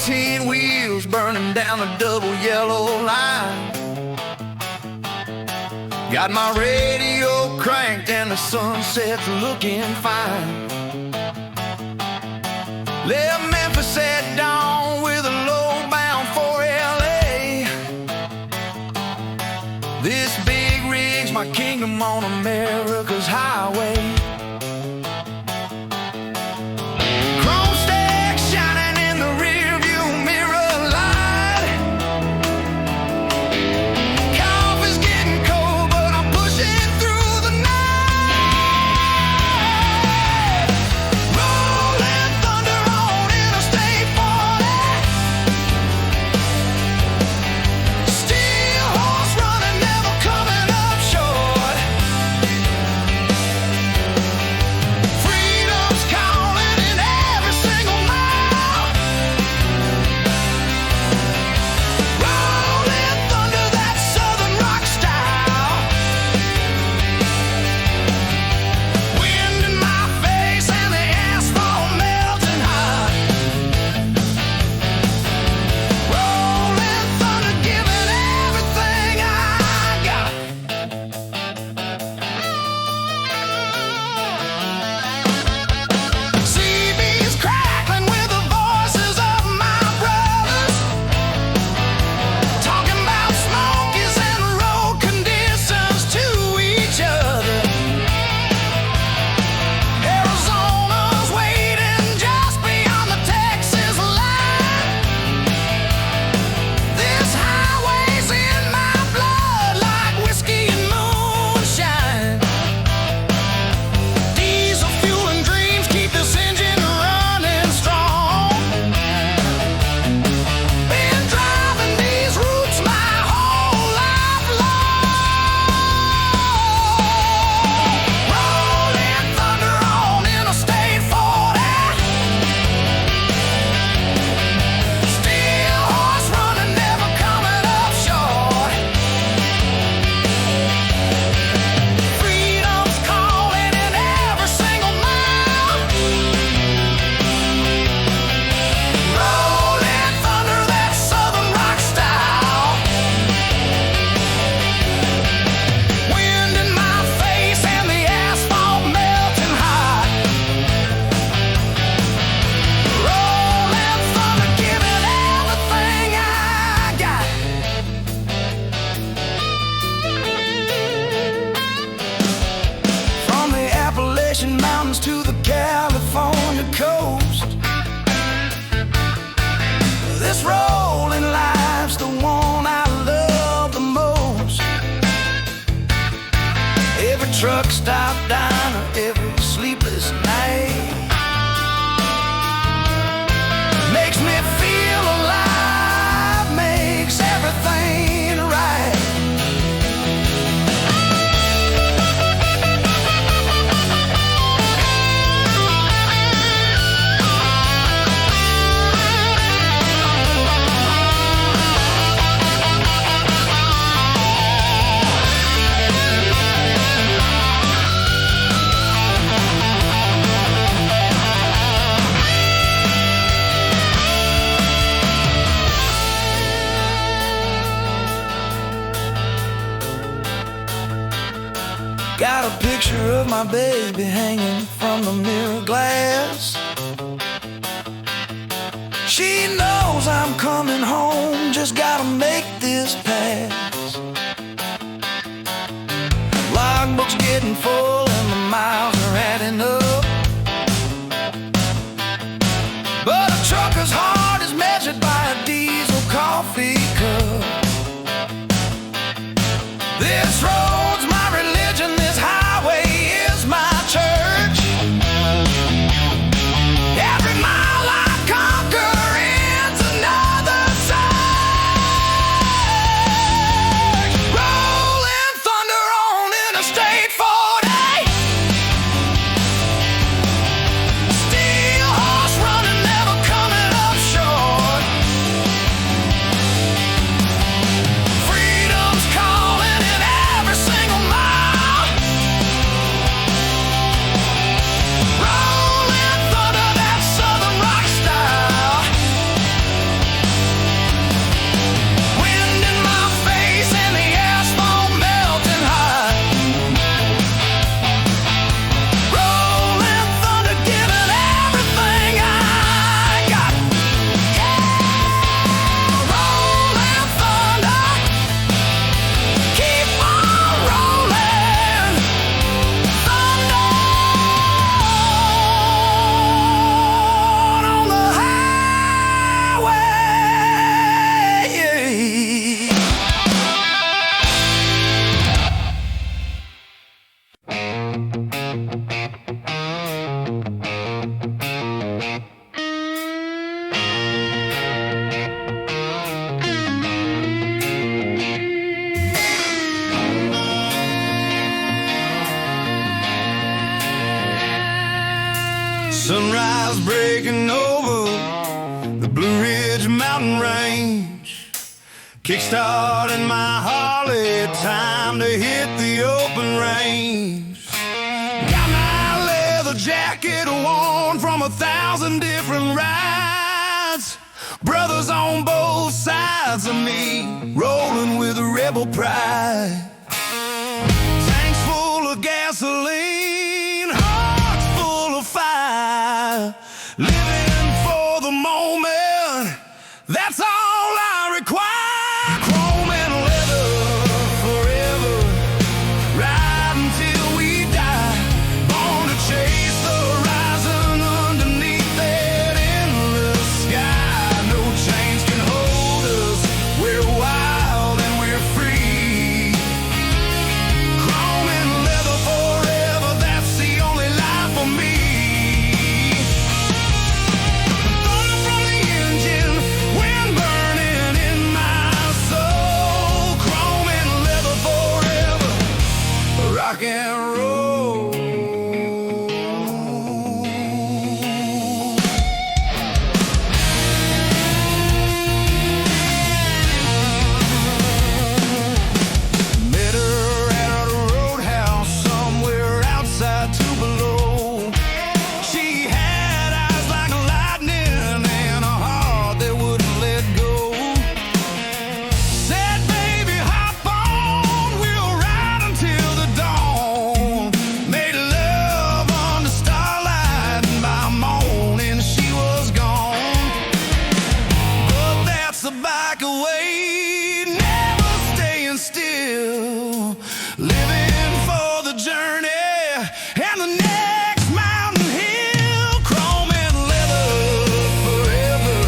18 wheels burning down a double yellow line. Got my radio cranked and the sunset's looking fine. Left Memphis at dawn with a low bound for LA. This big rig's my kingdom on America's highway. Chrome stacks shining in the rearview mirror light. Coffee's getting cold, but I'm pushing through the night. Rolling thunder on Interstate 40. Steel horse running, never coming up short. Freedom's calling in every single mile. Rolling thunder, that southern rock style. Wind in my face and the asphalt melting hot. Rolling thunder, giving everything I got. CB's crackling with the voices of my brothers, talking about smokies and road conditions to each other. Arizona's waiting just beyond the Texas line. This highway's in my blood like whiskey and moonshine. Diesel fuel and dreams keep this engine running strong. Been driving these routes my whole life long. Rolling thunder on Interstate 40. Steel horse running, never coming up short. Freedom's calling in every single mile. Rolling thunder, that southern rock style. Wind in my face and the asphalt melting hot. Rolling thunder, giving everything I got. From the Appalachian Mountains to the California coast, this rolling life's the one I love the most. Every truck stop diner, every sleepless night makes me feel alive, makes everything right. Got a picture of my baby hanging from the mirror glass. She knows I'm coming home, just gotta make this pass. Logbook's getting full and the miles are adding up, but a trucker's heart is measured by a diesel coffee cup. This road's my religion, this highway is my church. Every mile I conquer ends another surge. Rolling thunder on Interstate 40. Sunrise breaking over the Blue Ridge mountain range, kickstarting my Harley, time to hit the open range. Got my leather jacket worn from 1,000 different rides, brothers on both sides of me, rolling with rebel pride. Tanks full of gasoline, hearts full of fire, living for the moment, that's all I require. Chrome and leather forever, ride until we die, born to chase the horizon underneath that endless sky. No chains can hold us, we're wild and we're free. Chrome and leather forever, that's the only life for me. Thunder from the engine, wind burning in my soul. Chrome and leather forever, rock and roll. Met her at a roadhouse somewhere outside Tupelo. She had eyes like lightning and a heart that wouldn't let go. Said, baby, hop on, we'll ride until the dawn. Made love under starlight, and by morning she was gone. But that's the bike away, never staying still, living for the journey and the next mountain hill. Chrome and leather forever,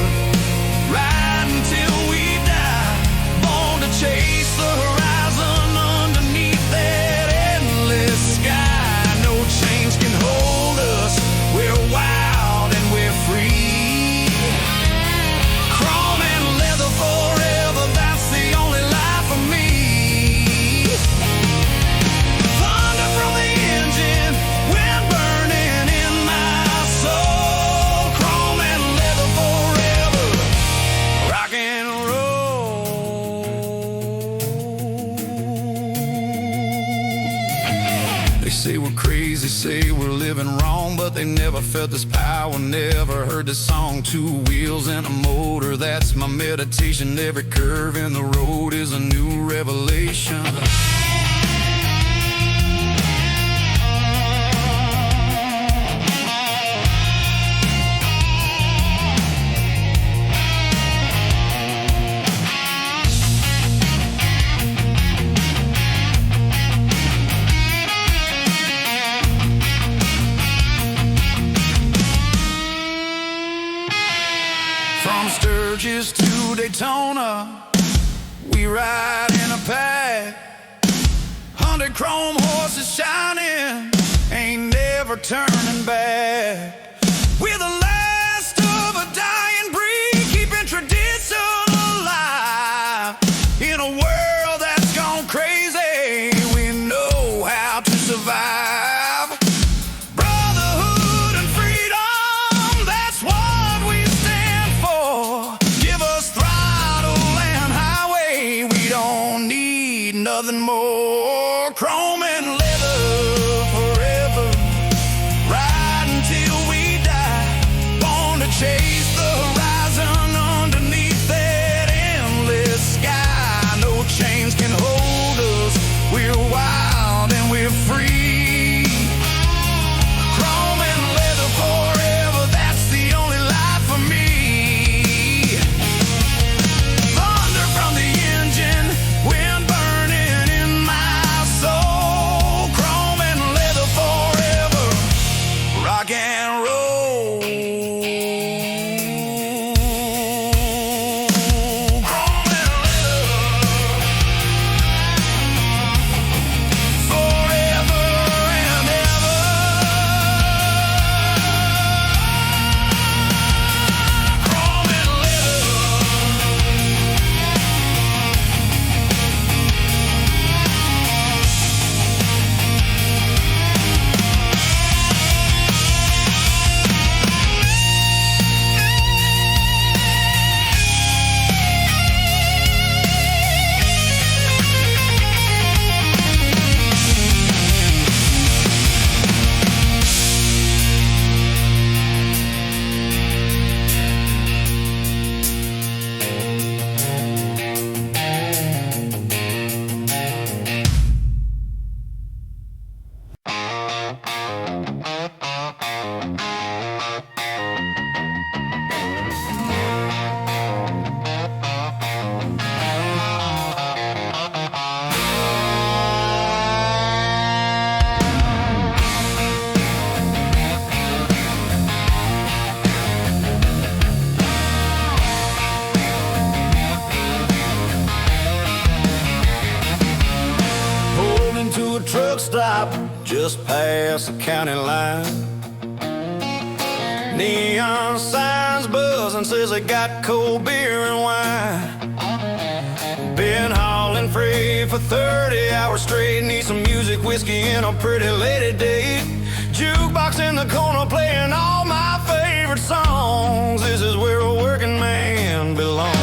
ride until we die, born to chase the horizon underneath that endless sky. No chains can hold us, we're wild and we're free. Chrome and leather forever, that's the only life for me. Thunder from the engine, wind burning in my soul. Chrome and leather forever, rock and roll. They say we're crazy, say we're living wrong, but they never felt this power, never heard this song. 2 wheels and a motor, that's my meditation. Every curve in the road is a new revelation. From Sturgis to Daytona, we ride in a pack. 100 chrome horses shining, ain't never turning back. We're the last of a dying breed, keeping tradition alive. In a world that's gone crazy, we know how to survive. Brotherhood and freedom, that's what we stand for. Give us throttle and highway, we don't need nothing more. Chrome and leather forever, ride until we just past the county line. Neon signs buzzing, says they got cold beer and wine. Been hauling freight for 30 hours straight. Need some music, whiskey, and a pretty lady date. Jukebox in the corner playing all my favorite songs. This is where a working man belongs.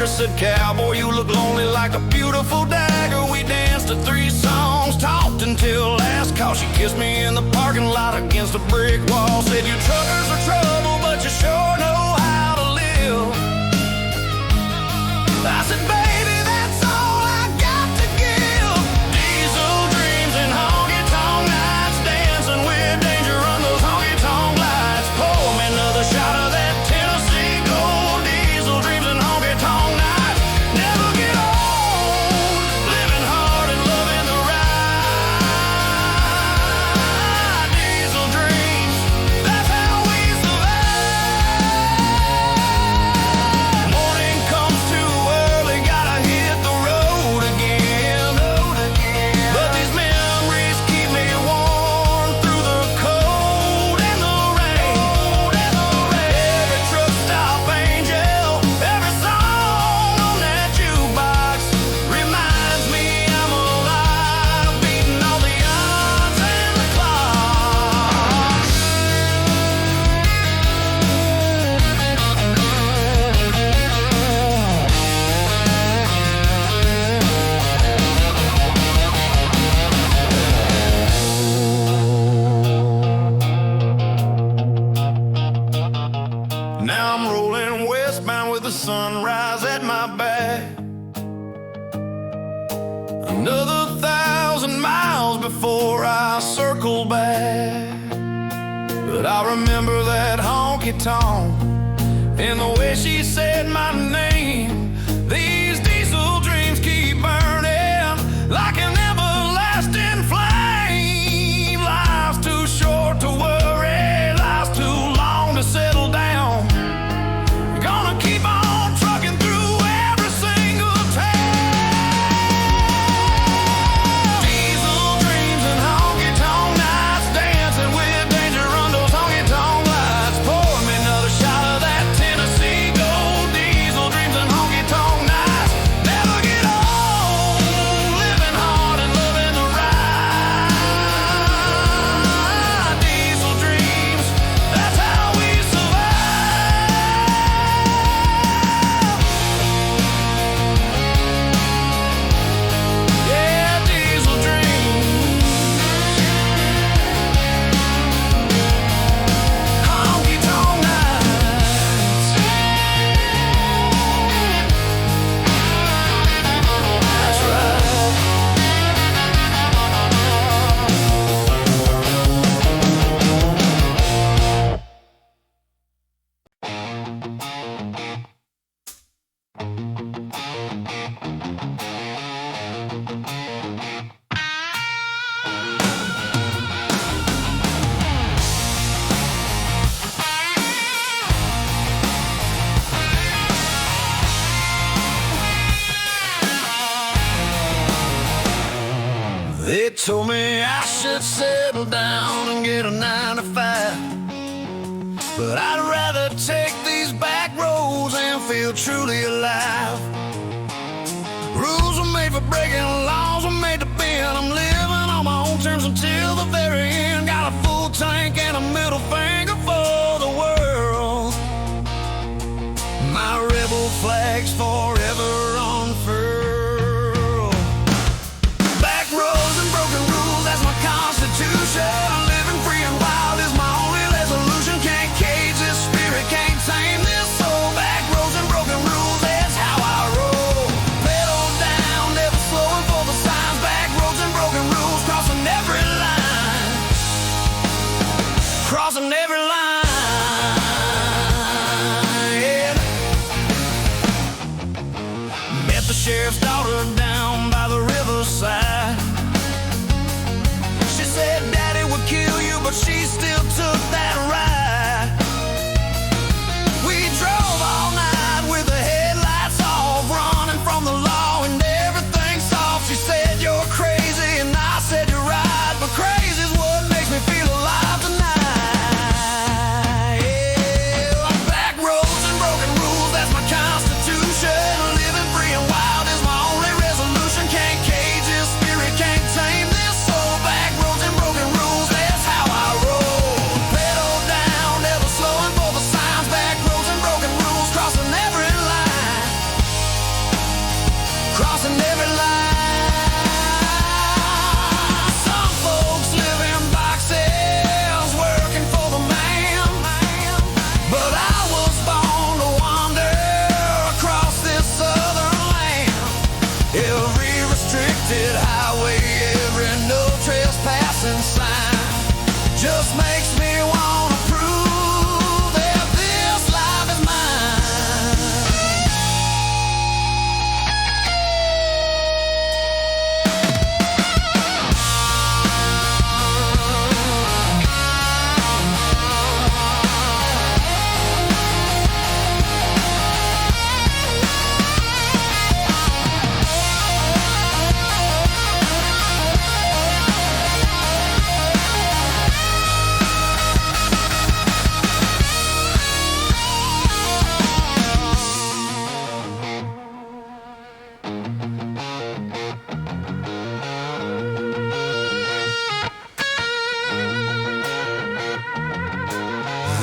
Said, cowboy, you look lonely like a beautiful dagger. We danced to 3 songs, talked until last call. She kissed me in the parking lot against a brick wall. Said, you truckers are trouble, but you sure know how to live. I said, baby, that's all I got to give. Diesel dreams and honky-tonk nights, dancing with danger on those honky-tonk lights. Pour me another shot of that Tennessee Gold. Diesel dreams and honky-tonk. Sunrise at my back. Another 1,000 miles before I circle back. But I remember that honky-tonk and the way she said my name. These diesel dreams keep burning like an everlasting flame. Life's too short to worry, life's too long to settle down. Gonna keep on trucking through every single town. Diesel dreams and honky-tonk nights, dancing with danger on those honky-tonk lights. Pour me another shot of that Tennessee Gold. Diesel dreams and honky-tonk nights, never get old. Living hard and loving the ride. Diesel dreams, that's how we survive. They told me I should settle down and get a 9 to 5, but I'd rather take these back roads and feel truly alive. Rules were made for breaking, laws were made to bend. I'm living on my own terms until the very end. Got a full tank and a middle finger for the world. My rebel flag's forever unfurled. Back roads and broken rules, that's my constitution. Living free and wild is my only resolution. Can't cage this spirit, can't tame this soul. Back roads and broken rules, that's how I roll. Pedal down, never slowing for the signs.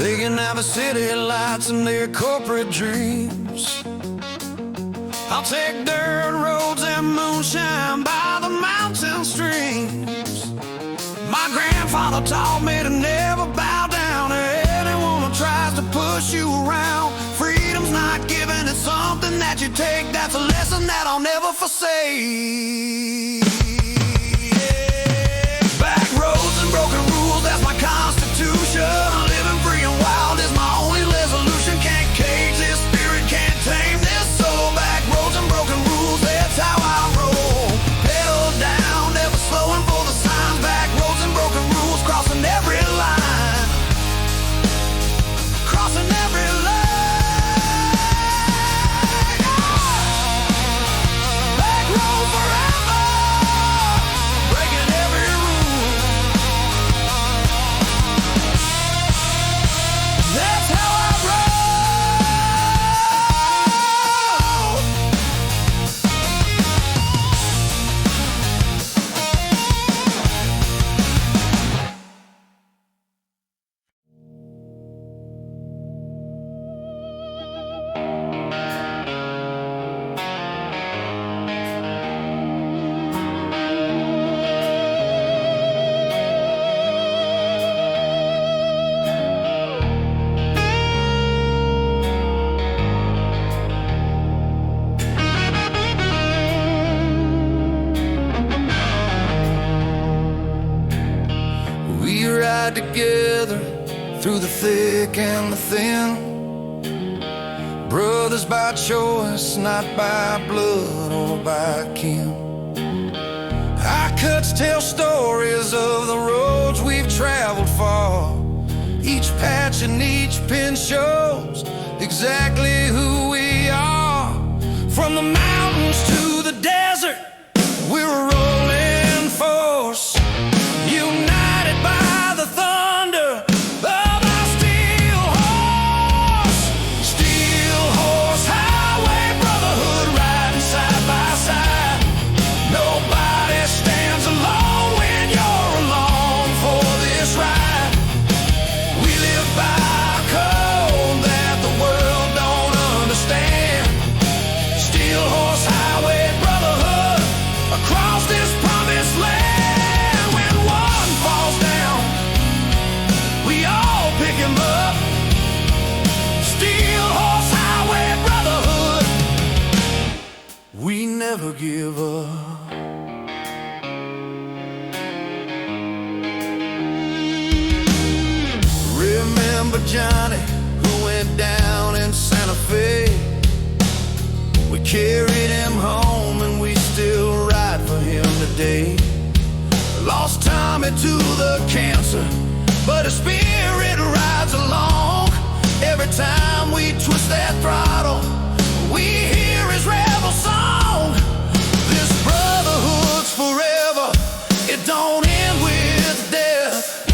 They can have a city lights and their corporate dreams. I'll take dirt roads and moonshine by the mountain streams. My grandfather taught me to never bow down to anyone who tries to push you around. Freedom's not given, it's something that you take. That's a lesson that I'll never forsake. Yeah. Back roads and broken rules, that's my constitution. Living free and wild is my only resolution. Can't cage this spirit, can't tame this soul. Back roads and broken rules, that's how I roll. Pedal down, never slowing for the signs. Back roads and broken rules, crossing every line. Crossing every line. Back road forever, breaking every rule. That's how I roll. We ride together through the thick and the thin. Brothers by choice, not by blood or by kin. Our cuts tell stories of the roads we've traveled far. Each patch and each pin shows exactly who we are. From the mountains to the desert, we're a rolling force, united by the thunder of our steel horse. Steel horse highway brotherhood, riding side by side. Nobody stands alone when you're along for this ride. We live by a code that the world don't understand. Steel horse highway brotherhood, across this promised land. When one falls down, we all pick him up. Steel horse highway brotherhood, we never give up. Remember Johnny, who went down in Santa Fe? We carried him home and we still ride for him today. Lost Tommy to the cancer, but his spirit rides along. Every time we twist that throttle, we hear his rebel song. This brotherhood's forever, it don't end with death.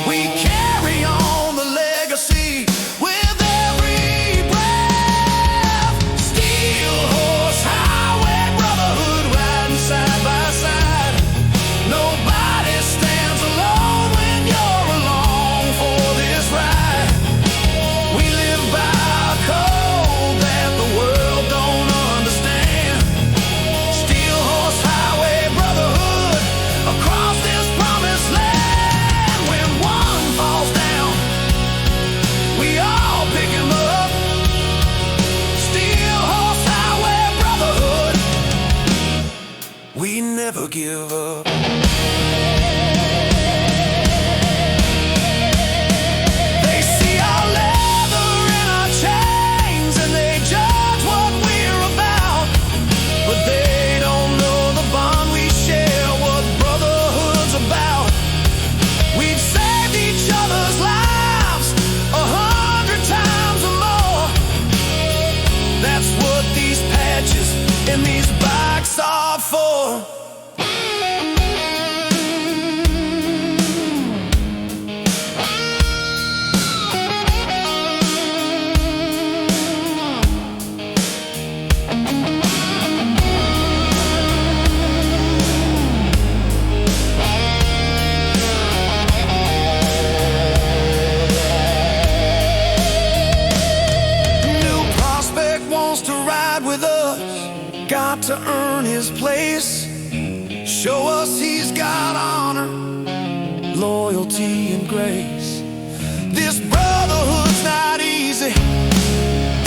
We carry on the legacy with every breath. Steel horse highway brotherhood, riding side by side. Nobody stands alone when you're along for this ride. We live by a code that the world don't to earn his place. Show us he's got honor, loyalty, and grace. This brotherhood's not easy.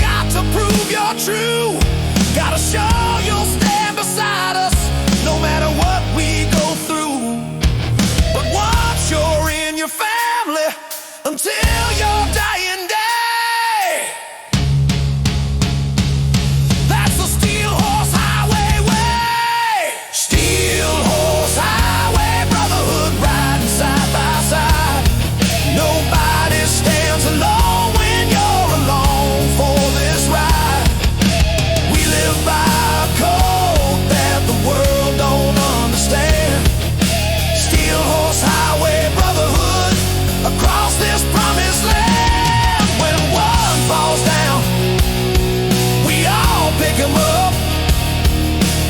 Got to prove you're true. Gotta show you'll stand beside us no matter what we go through. But once you're in your family, until your dying day, that's the Steel Horse Highway way. Steel Horse Highway Brotherhood, riding side by side. Nobody stands alone when you're alone for this ride. We live by a code that the world don't understand. Steel Horse Highway Brotherhood, across this promised land. When one falls down, we all pick him up.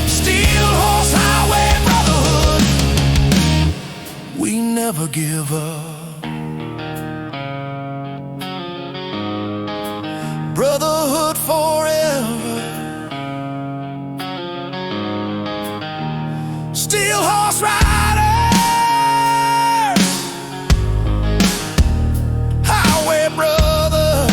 Steel Horse Highway Brotherhood, we never give up. Brotherhood forever. Steel Horse Riders, Highway Brothers.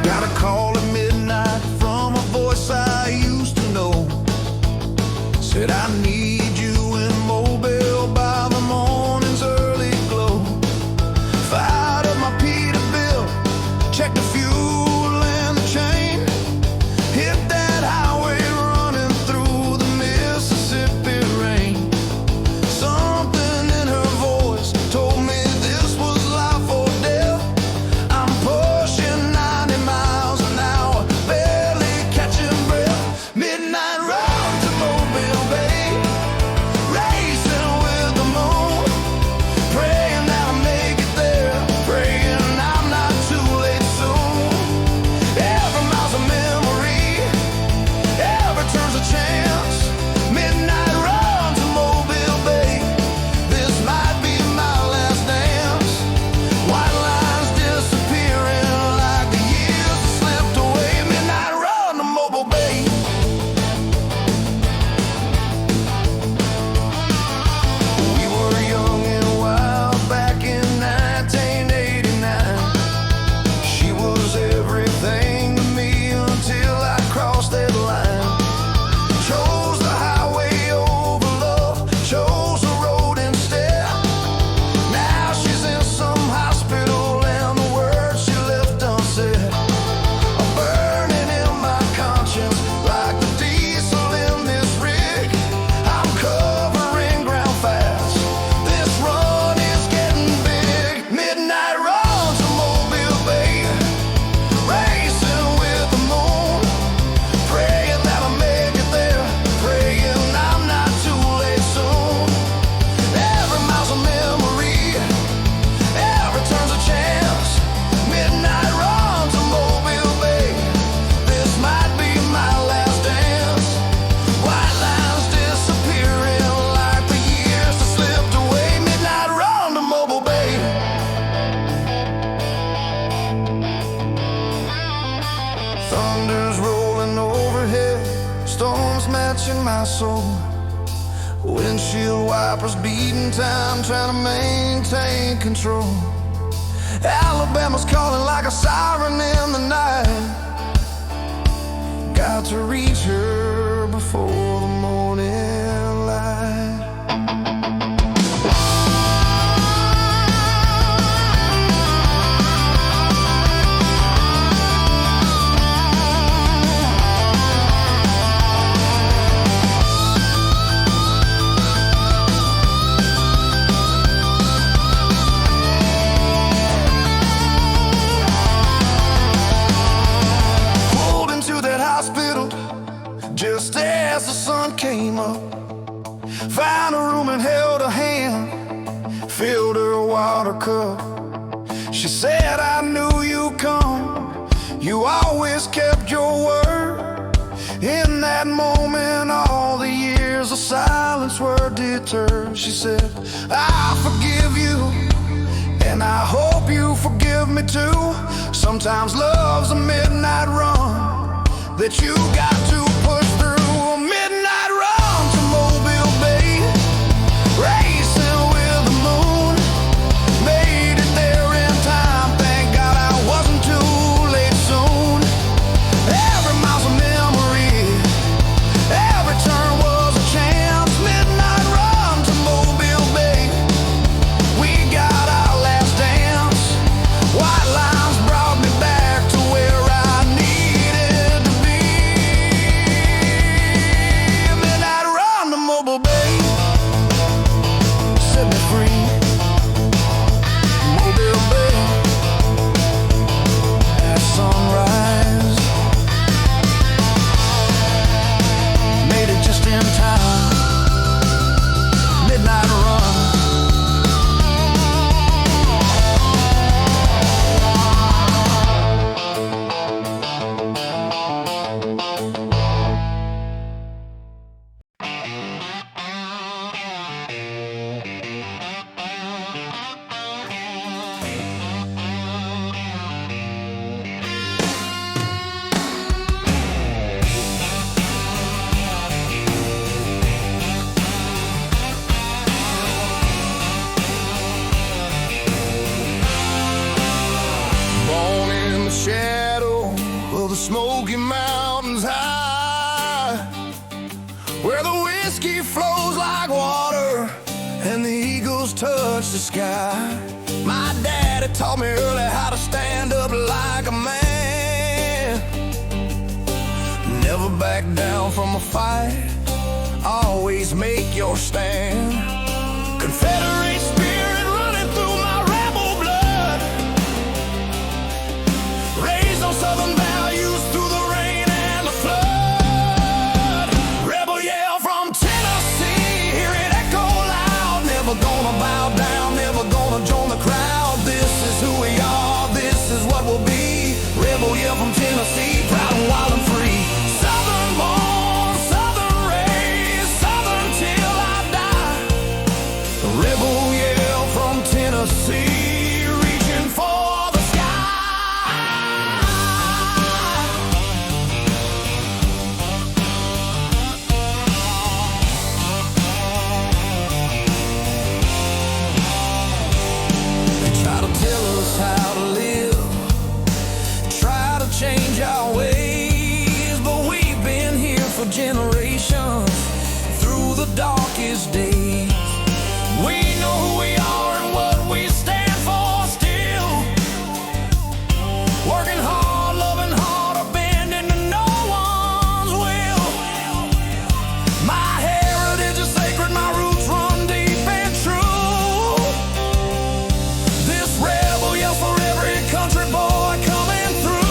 Got a call at midnight from a voice I used to know. Said I need you in Mobile by the morning's early glow. Fired up my Peterbilt, checked the fuel and the chain. Hit that highway running through the Mississippi rain. Something in her voice told me this was life or death. I'm pushing 90 miles an hour, barely catching breath. Midnight ride to Mobile Bay, racing with the moon. Praying that I make it there, praying I'm not too late soon. Every mile's a memory, every turn's a chance. Midnight run to Mobile Bay, this might be my last dance. White lines disappearing like the years slipped away. Midnight run to Mobile Bay. We were young and wild back in 1989. She was everything to me until I crossed that line. Chose the highway over love, chose the road instead. Now she's in some hospital and the words she left unsaid are burning in my conscience like the diesel in this rig. I'm covering ground fast, this run is getting big. Midnight run to Mobile Bay, racing with the moon. Praying that I make it there, praying I'm not too late soon. Every mile's a memory, every turn's a chance. Midnight run to Mobile Bay, this might be my last dance. White lines disappearing like the years that slipped away. Midnight run to Mobile Bay. Thunder's rolling overhead, storms matching my soul. Windshield wipers beating time, trying to maintain control. Alabama's calling like a siren in the night. Got to reach her before the morning light. Just as the sun came up, found a room and held her hand, filled her water cup. She said, I knew you'd come, you always kept your word. In that moment, all the years of silence were deterred. She said, I forgive you, and I hope you forgive me too. Sometimes love's a midnight run that you got to push through. A midnight run to Mobile Bay, racing with the moon. Made it there in time, thank God I wasn't too late soon. Every mile's a memory, every turn was a chance. Midnight run to Mobile Bay, we got our last dance. White lines brought me back to where I needed to be. Midnight run to Mobile Bay, set me free. Mobile Bay, at sunrise. Made it just in time. Midnight run. Born in the shadow of the Smoky Mountains high, where the whiskey flows like water and the eagles touch the sky. My daddy taught me early how to stand up like a man. Never back down from a fight, always make your stand. Confederate spirit running through my rebel blood, raised on Southern values through the rain and the flood. Rebel yell from Tennessee, hear it echo loud. Never gonna bow down, never gonna join the crowd. This is who we are, this is what we'll be. Rebel yell from Tennessee, proud and wild and free. Southern born, Southern raised, Southern till I die. Rebel yell from Tennessee, reaching for the sky. They try to tell us how to live, try to change our ways, but we've been here for generations, through the darkest days. We know who we are and what we stand for still. Working hard, loving hard, or bending to no one's will. My heritage is sacred, my roots run deep and true. This rebel yell for every country boy coming through.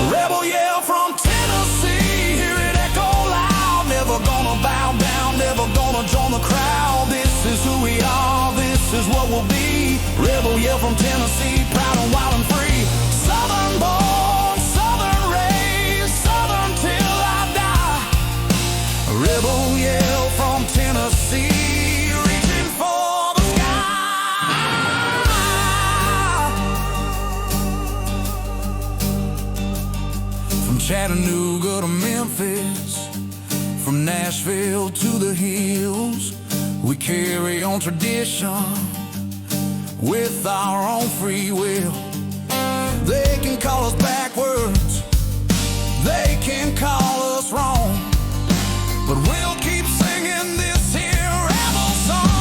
Rebel yell from Tennessee, hear it echo loud. Never gonna bow down, never gonna join the crowd. This is who we are, this is what we'll be. Rebel yell from Tennessee, proud and wild and free. Southern born, Southern raised, Southern till I die. Rebel yell from Tennessee, reaching for the sky. From Chattanooga to Memphis, from From Nashville to the hills, we carry on tradition with our own free will. They can call us backwards, they can call us wrong, but we'll keep singing this here rebel song.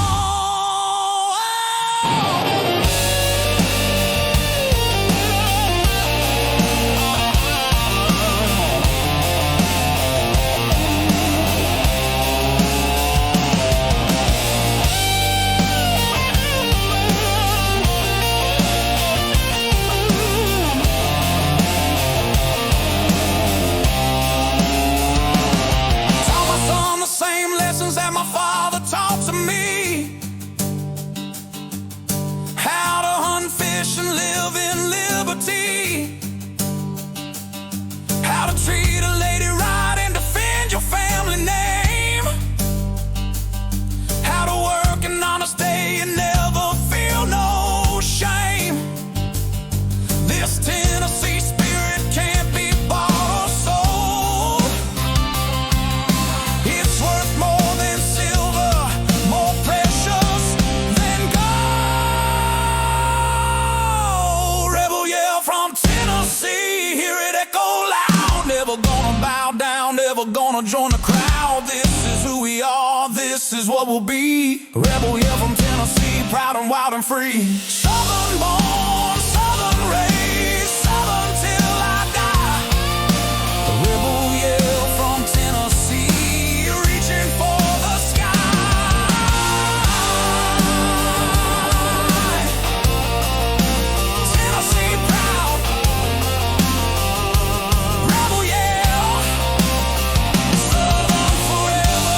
That my father taught to me, how to hunt, fish, and live in liberty, how to treat a lady right and defend your family name, how to work an honest day and never feel no shame. This Tennessee spirit can't be bought or sold. It's worth more than silver, more precious than gold. Rebel yell from Tennessee, hear it echo loud. Never gonna bow down, never gonna join the crowd. This is who we are, this is what we'll be. Rebel yell from Tennessee, proud and wild and free. Southern born, southern raised, southern till I die. Rebel yell from Tennessee, reaching for the sky. Tennessee proud, rebel yell, southern forever.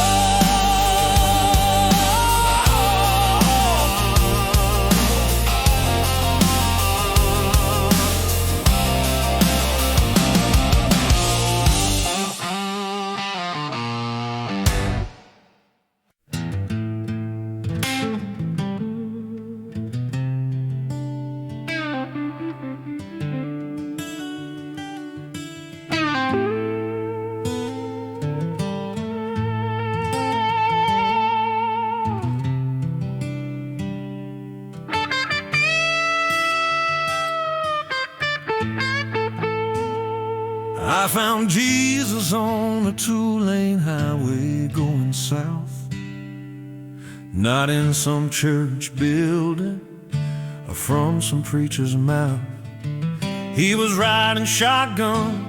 I found Jesus on a two-lane highway going south, not in some church building or from some preacher's mouth. He was riding shotgun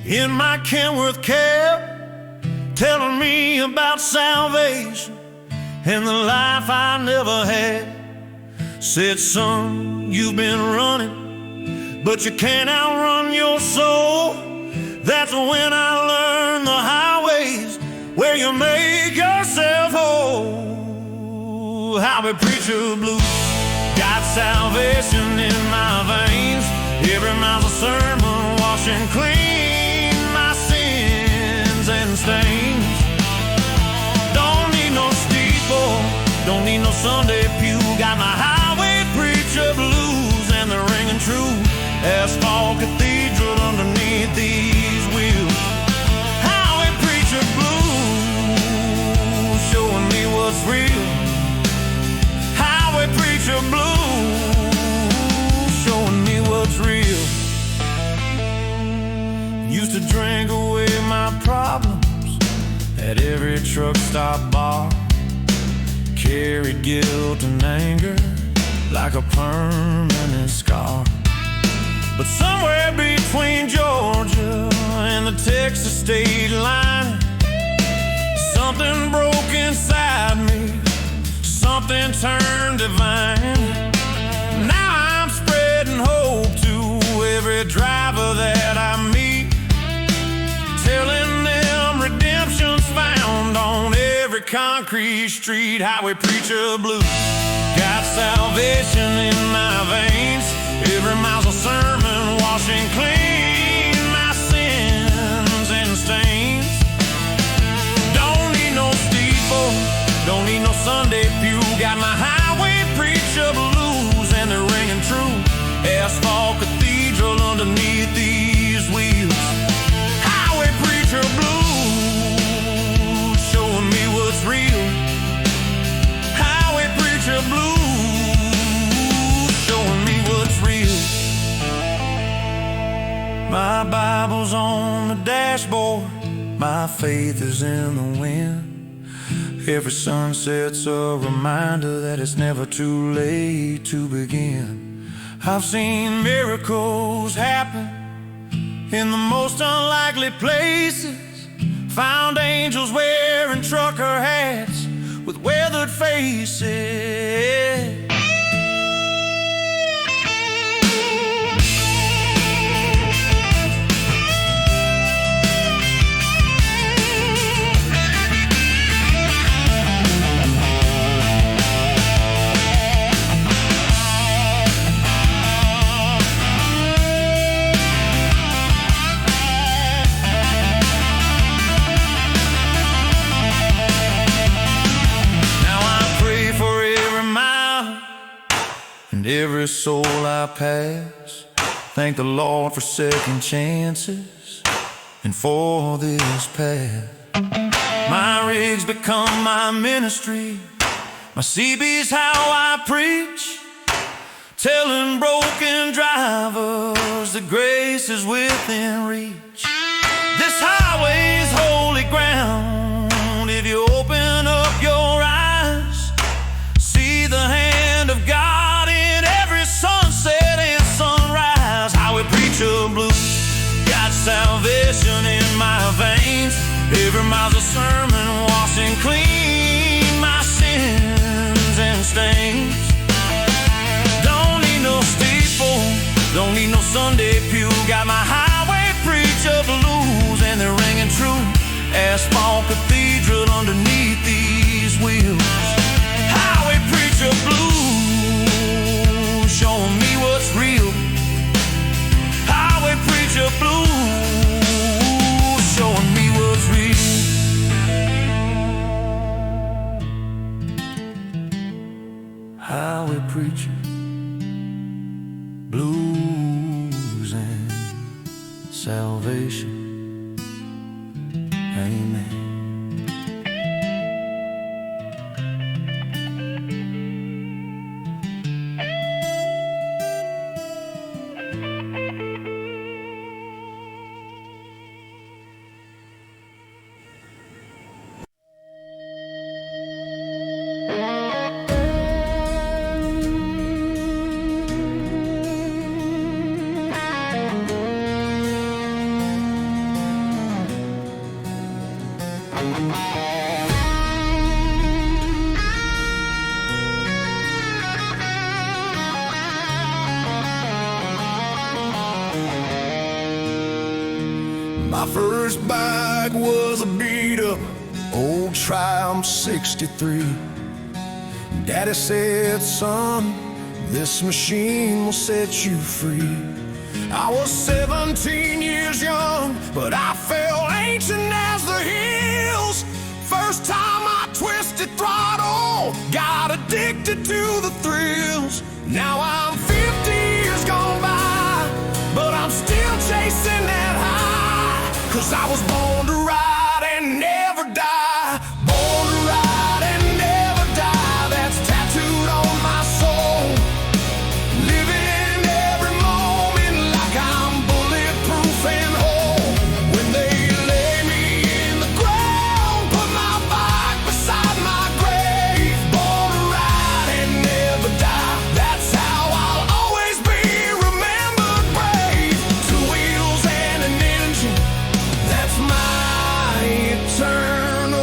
in my Kenworth cab, telling me about salvation and the life I never had. Said, son, you've been running, but you can't outrun your soul. That's when I learned the highways where you make yourself whole. Highway preacher blues got salvation in my veins. Every mile's a sermon, washing clean my sins and stains. Don't need no steeple, don't need no Sunday pew. Got my highway preacher blues and they're ringing true. Asphalt cathedral underneath these wheels. Highway preacher blues, showing me what's real. Highway preacher blues, showing me what's real. Used to drink away my problems at every truck stop bar. Carried guilt and anger like a permanent scar. But somewhere between Georgia and the Texas state line, something broke inside me, something turned divine. Now I'm spreading hope to every driver that I meet, telling them redemption's found on every concrete street. Highway preacher blues got salvation in my veins. Every mile's a sermon, washing clean my sins and stains. Don't need no steeple, don't need no Sunday pew. Got my highway preacher blues and they're ringing true. Asphalt cathedral underneath these wheels. Highway preacher blues, My Bible's on the dashboard, my faith is in the wind. Every sunset's a reminder that it's never too late to begin. I've seen miracles happen in the most unlikely places. Found angels wearing trucker hats with weathered faces. And every soul I pass, thank the Lord for second chances and for this path. My rig's become my ministry, my CB's how I preach, telling broken drivers that grace is within reach. This highway's holy ground. If you open up your eyes, see the hand of God. Sunset and sunrise, highway preacher blues, got salvation in my veins. Every mile's a sermon, washing clean my sins and stains. Don't need no steeple, don't need no Sunday pew. Got my highway preacher blues, and they're ringing true. Asphalt cathedral underneath these wheels. Highway preacher blues, showing me what's real. Highway preacher blues, showing me what's real. Highway preacher blues and salvation. Amen. My first bike was a beat-up old Triumph 63. Daddy said, son, this machine will set you free. I was 17 years young, but I felt ancient as the hills. First time I twisted throttle, got addicted to the thrills. Now I'm 50 years gone by, but I'm still chasing that high. 'Cause I was born to ride and never die. Born to ride and never die. That's tattooed on my soul. Living every moment like I'm bulletproof and whole. When they lay me in the ground, put my bike beside my grave. Born to ride and never die. That's how I'll always be remembered brave. Two wheels and an engine, that's my eternal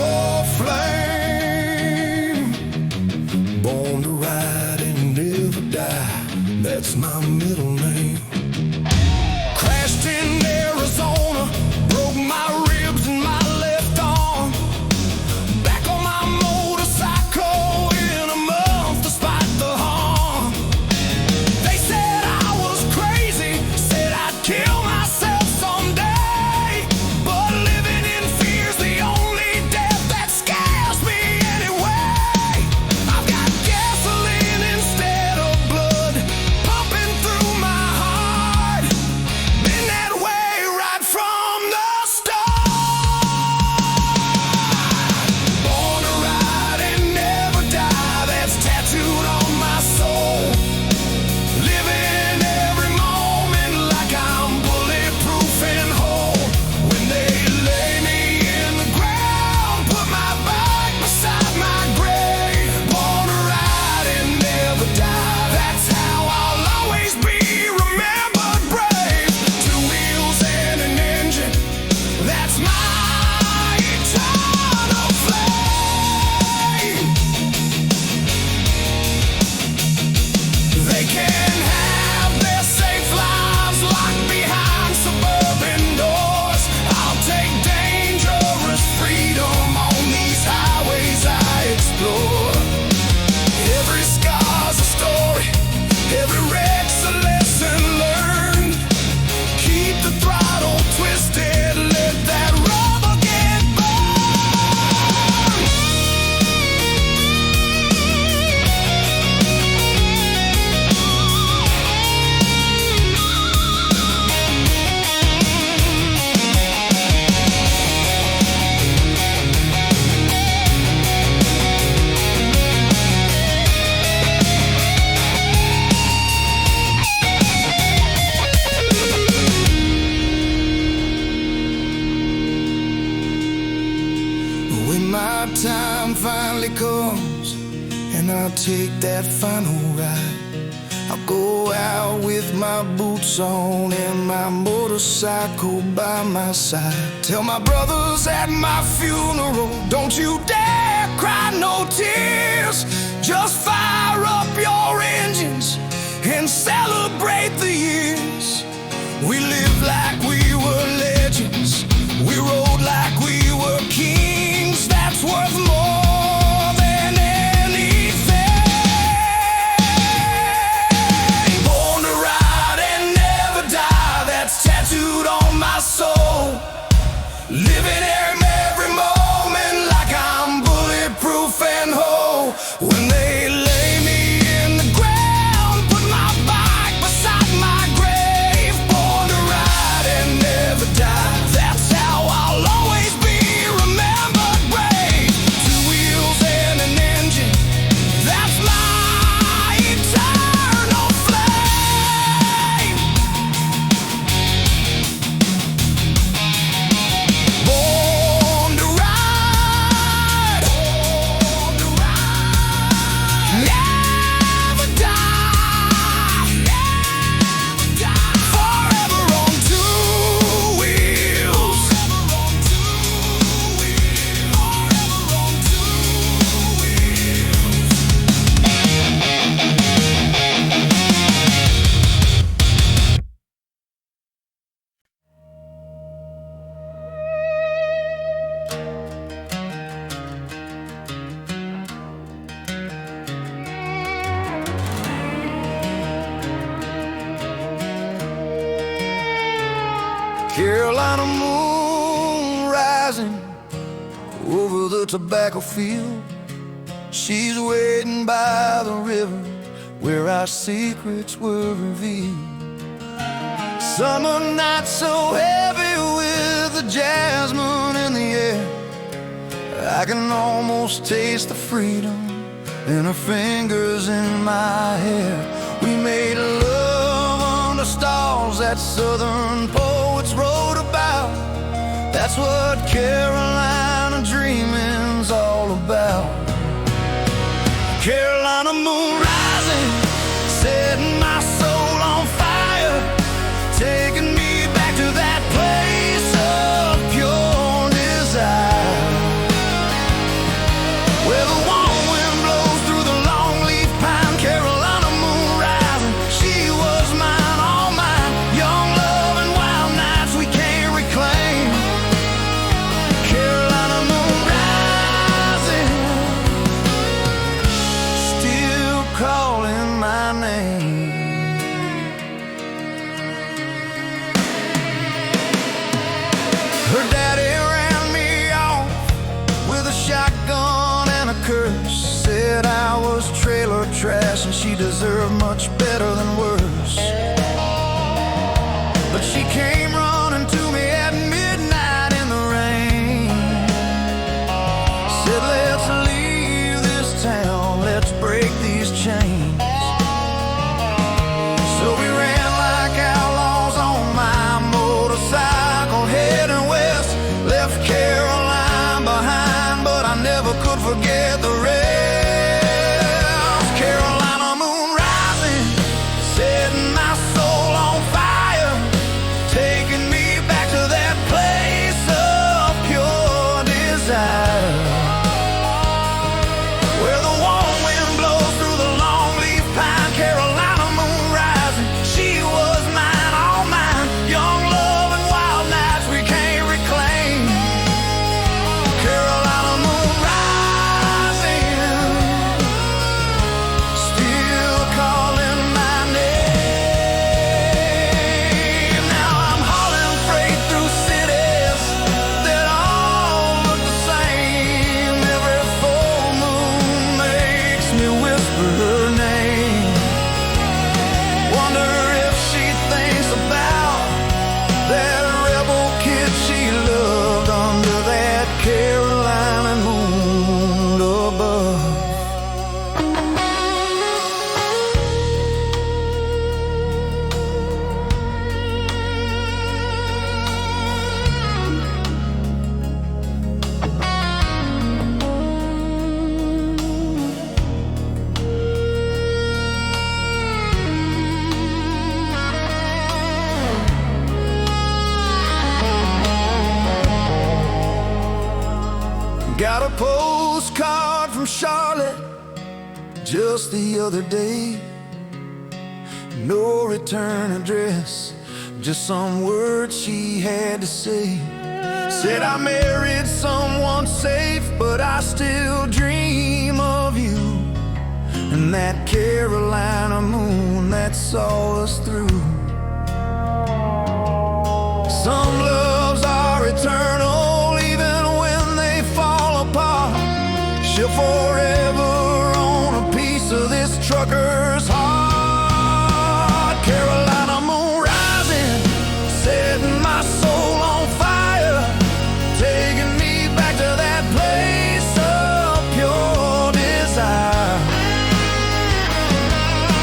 Friday comes and I take that final ride. I'll go out with my boots on and my motorcycle by my side. Tell my brothers at my funeral, don't you dare cry no tears. Just fire up your engines and celebrate the years. We lived like we were legends. We rode like we were kings. That's worth more than anything. Born to ride and never die, that's tattooed on my soul. Living every moment like I'm bulletproof and whole. When they lay me in the ground, put my bike beside my grave. Born to ride and never die, that's how I'll always be remembered. Brave, two wheels and an engine, that's my eternal flame. Born to ride, never die, forever on two wheels. Carolina moon rising over the tobacco field. She's waiting by the river where our secrets were revealed. Summer night so heavy with the jasmine in the air. I can almost taste the freedom in her fingers in my hair. We made love under stars that southern poets wrote about. That's what Carolina dreaming's all about. Carolina moon rising, setting my soul on fire, taking me back to that place of pure desire, where the warm wind blows through the long leaf pine. Carolina moon rising, she was mine, all mine. Young love and wild nights we can't reclaim. Carolina moon rising, still calling my name. Her daddy ran me off with a shotgun and a curse. Said I was trailer trash and she deserved much better than worse. But she came running to me at midnight in the rain. Said let's leave this town, let's break these chains. So we ran like outlaws on my motorcycle heading west. Left Caroline behind, but I never could forget the rest. Carolina moon rising, setting my soul on fire, taking Charlotte just the other day. No return address, just some words she had to say. Said I married someone safe, but I still dream of you and that Carolina moon that saw us through. Some loves are eternal, even when they fall apart. She'll forever own a piece of this trucker's heart. Carolina moon rising, setting my soul on fire, taking me back to that place of pure desire,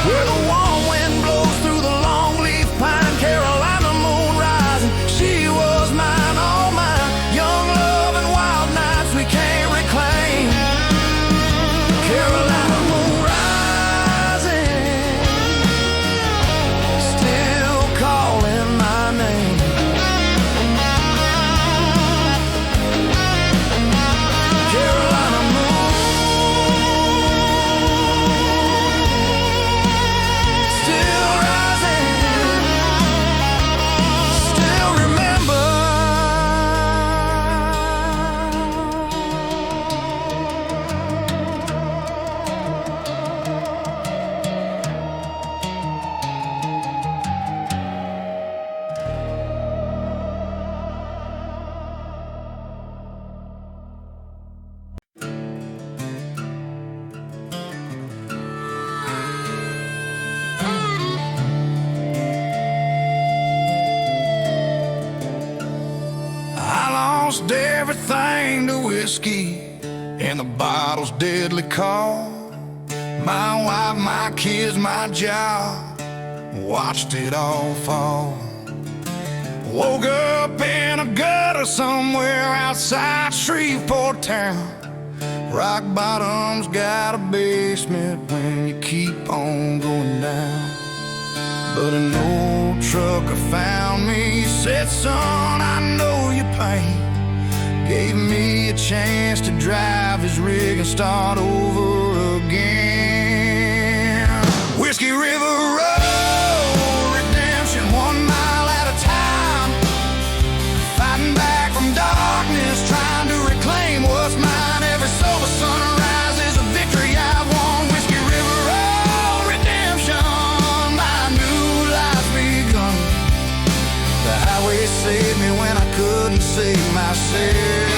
where the warm wind blows through the long leaf pine. Carolina moon rising, she was mine, all mine. Young love and wild nights we can't reclaim. Carolina moon rising, still calling my name. Carolina still rising, still remember. I lost everything to whiskey and the bottle's deadly call. My wife, my kids, my job, watched it all fall. Woke up in a gutter somewhere outside Shreveport town. Rock bottom's got a basement when you keep on going down. But an old trucker found me, said, son, I know your pain. Gave me a chance to drive his rig and start over again. Whiskey River Road, redemption 1 mile at a time. Fighting back from darkness, trying to reclaim what's mine. Every sober sunrise is a victory I've won. Whiskey River Road, redemption, my new life's begun. The highway saved me when I couldn't save myself.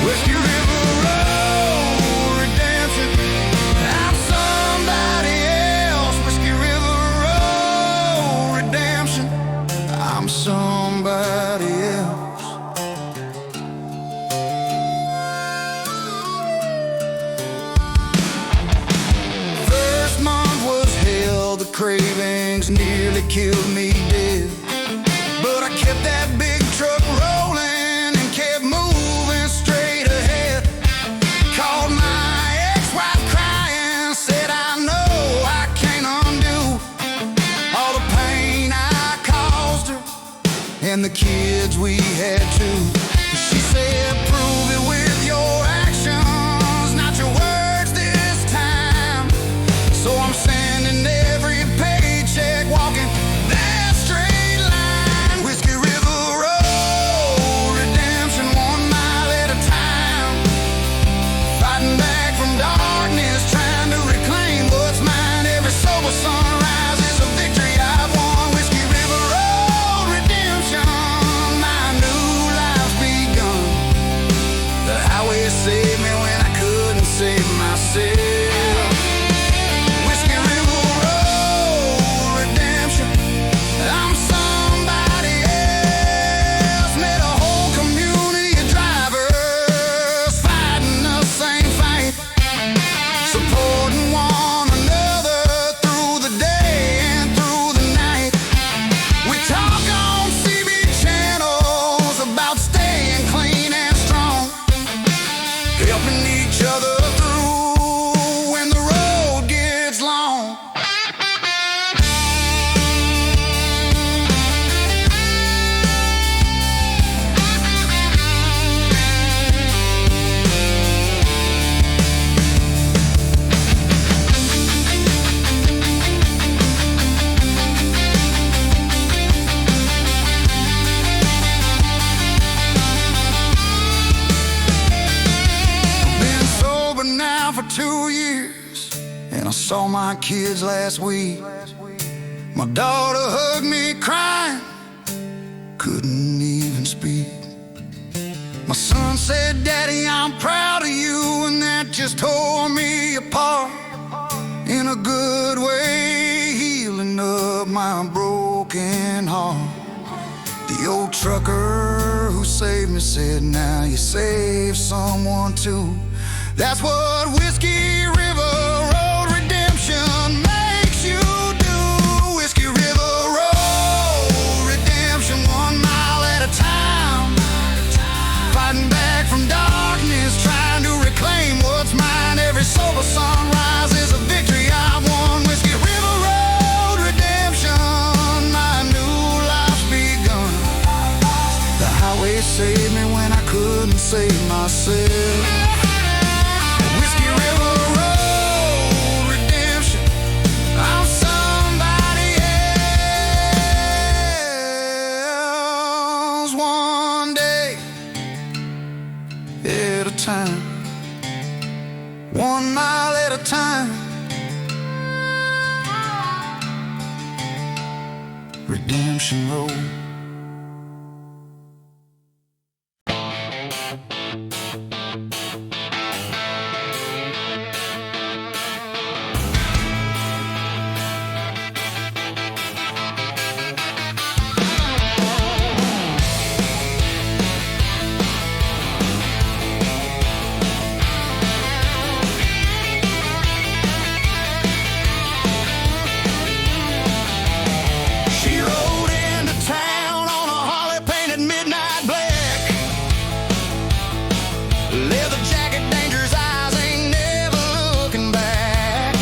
Whiskey River Road, redemption, I'm somebody else. Whiskey River Road, redemption, I'm somebody else. First month was hell, the cravings nearly killed me dead. But I kept that big truck rolling and kept moving straight ahead. Called my ex-wife crying, said I know I can't undo all the pain I caused her and the kids we had too. She said, prove it with your actions, not your words this time. So I'm sending every paycheck, walking that straight line. Whiskey River Road, redemption 1 mile at a time. Fighting back from darkness, trying to reclaim what's mine. Every sober sunrise is a victory I've won. Whiskey River Road, redemption, my new life's begun. my kids last week. My daughter hugged me crying, couldn't even speak. My son said, Daddy, I'm proud of you, and that just tore me apart in a good way, healing up my broken heart. The old trucker who saved me said, now you save someone too. That's what Whiskey River Road redemption makes you do. Whiskey River Road redemption, 1 mile at a time. Fighting back from darkness, trying to reclaim what's mine. Every sober sunrise is a victory I've won. Whiskey River Road redemption, my new life's begun. The highway saved me when I couldn't save myself. Whiskey River Road redemption, I'm somebody else. One day at a time, 1 mile at a time. Redemption Road. She rode into town on a Harley painted midnight black. Leather jacket, dangerous eyes, ain't never looking back.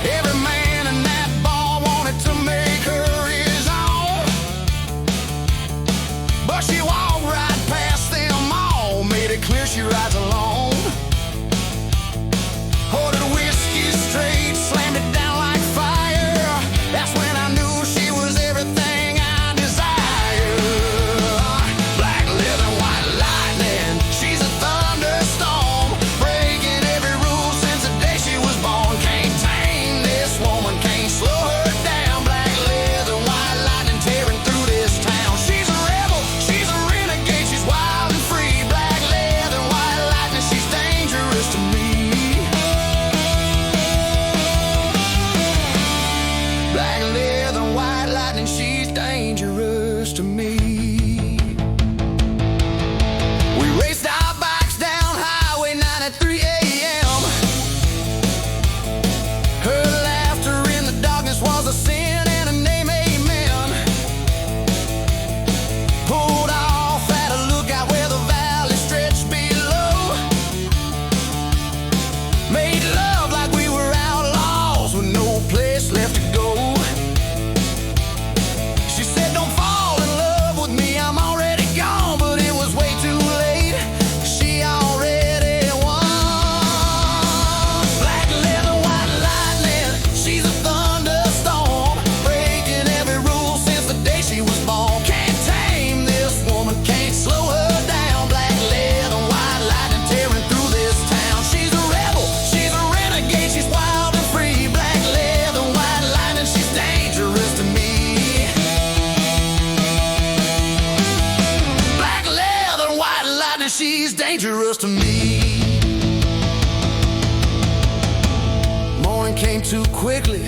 Every man in that bar wanted to make her his own, but she walked right past them all, made it clear she rides alone. Ordered whiskey straight, slammed it down like fire. That's when I knew she was everything I desire. Black leather, white lightning, she's a thunderstorm, breaking every rule since the day she was born. Can't tame this woman, can't slow her down. Black leather, white lightning, tearing through this town. She's a rebel, she's a renegade, she's wild and free. Black leather, white lightning, she's dangerous to me. Black leather, white lightning, she's dangerous to me. We raced our bikes down Highway 9 at 3 a.m. Her laughter in the darkness was a sin and a name, amen. Pulled off at a lookout where the valley stretched below. Made love like we were outlaws with no place left to go. She said, don't fall in love with me, I'm already gone. But it was way too late, she already won. Black leather, white lightning, she's a thunderstorm, breaking every rule since the day she was born. Can't tame this woman, can't slow her down. Black leather, white lightning, tearing through this town. She's a rebel, she's a renegade, she's wild and free. Black leather, white lightning, she's dangerous to me. Black leather, white lightning, she's dangerous to me. Morning came too quickly,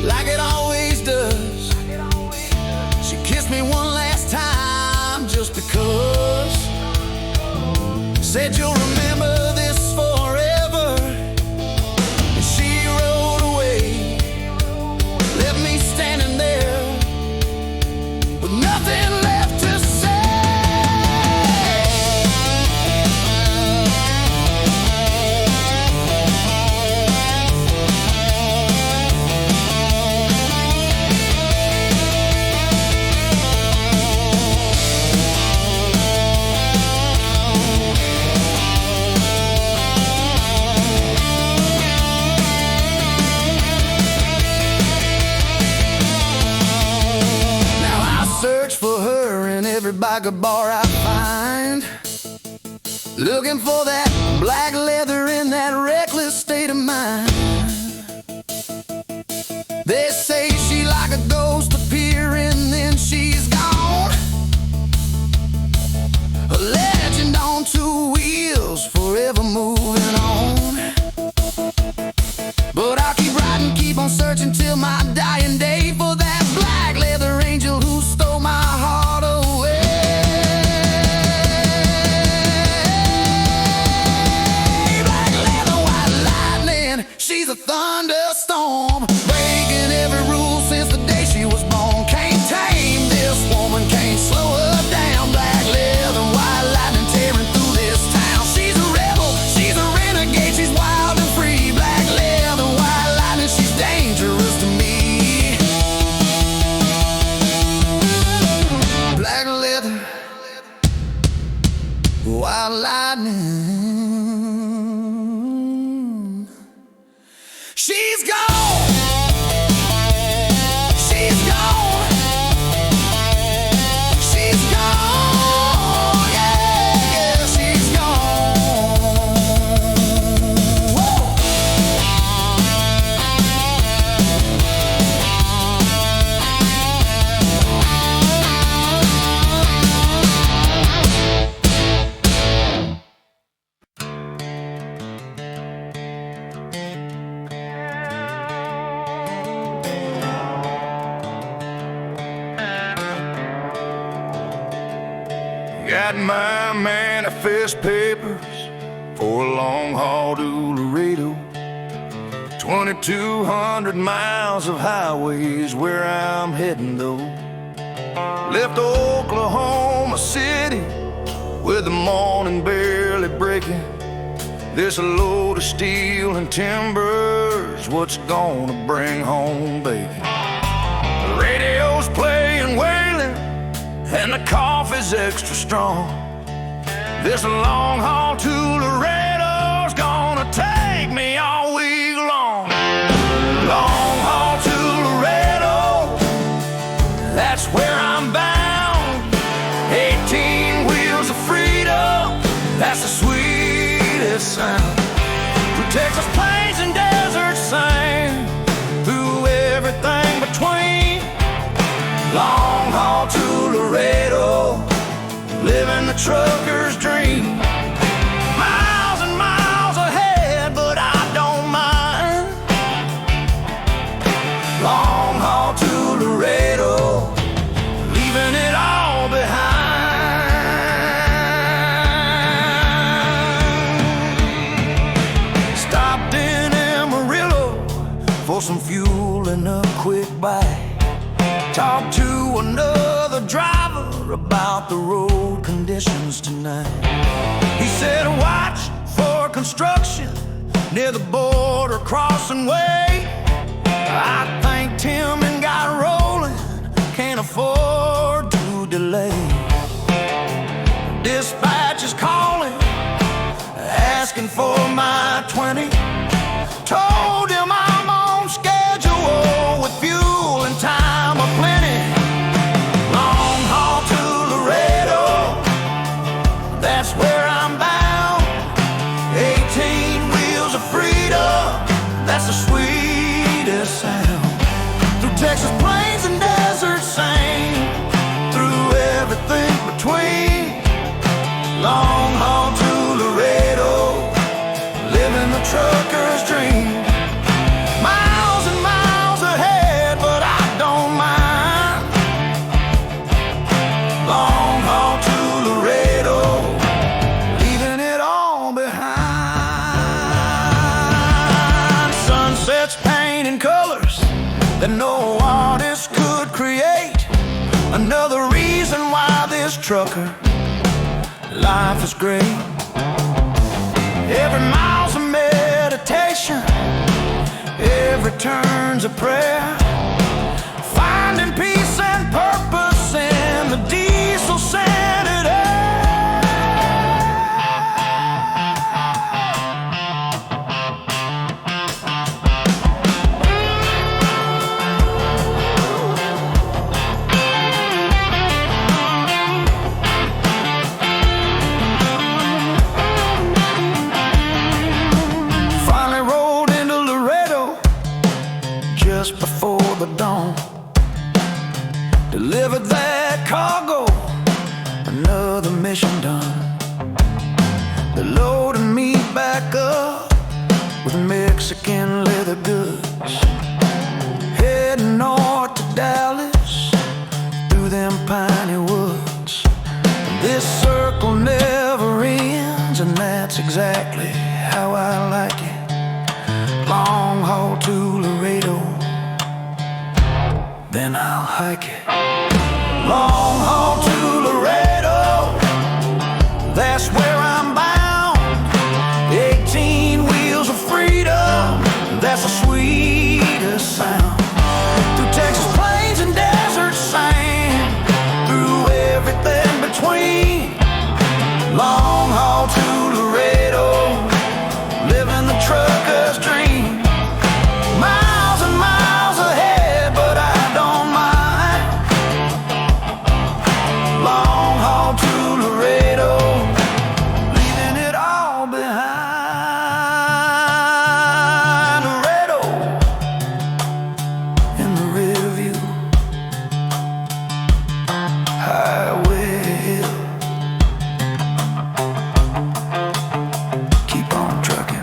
like it always does. She kissed me one last time just because. Said you'll remember this forever. And she rode away, left me standing there with nothing left to say. Every biker bar I find, looking for that Black leather in that reckless state of mind. They say she like a ghost appearing, then she's gone. A legend on two wheels, forever moving on. But I'll keep riding, keep on searching till my dying day for that black leather angel who stole my heart away. Black leather, white lightning, she's a thunderstorm, breaking every rule since the day she was born. Can't tame this woman, can't slow her down. Black leather, white lightning tearing through this town. She's a rebel, she's a renegade, she's wild and free. Black leather, white lightning, she's dangerous to me. Black leather, white lightning. She's gone. She's gone. She's gone. Yeah, yeah, she's gone. Whoa. Got my manifest papers for a long haul to Laredo. 2,200 miles of highways where I'm heading though. Left Oklahoma City with the morning barely breaking. This load of steel and timber's what's gonna bring home bacon. The radio's playing Waylon and the coffee's extra strong. This long haul to Laredo's gonna take me all week long. Long haul to Laredo, that's where I'm bound. 18 wheels of freedom, that's the sweetest sound. Through Texas plains and deserts, sand, through everything between. Long haul to Laredo, living the trucker's dream. Miles and miles ahead, but I don't mind. Long haul to Laredo, leaving it all behind. Stopped in Amarillo for some fuel and a quick bite. Talked to another driver about the road conditions tonight. He said watch for construction near the border crossing way. I thanked him and got rolling, can't afford to delay. Dispatch is calling, asking for my 20. Told him I'm on schedule with fuel and time aplenty. Long haul to Laredo, that's where I'm bound. 18 wheels of freedom, that's the sweetest sound. Through Texas plains and deserts, sand, through everything between. Long haul to Laredo, living the trucker's dream. Miles and miles ahead, but I don't mind. Long haul to Laredo, leaving it all behind. Sunsets painting colors that no artist could create. Another reason why this trucker life is great. Every mile's a meditation, every turn's a prayer. Finding peace and purpose in the diesel-scented air. Delivered that cargo, another mission done. They loaded me back up with Mexican leather goods. Heading north to Dallas, through them piney woods. This circle never ends, and that's exactly how I like it. Long haul to Laredo, then I'll hike it. Long haul to Laredo, that's where I'm bound. 18 wheels of freedom, that's the sweetest sound. Through Texas plains and desert sand, through everything between. Long haul to Laredo, living the trucker's dream. Miles and miles ahead, but I don't mind. Long haul to Laredo, leaving it all behind. Laredo in the rear view, highway hill. Keep on trucking.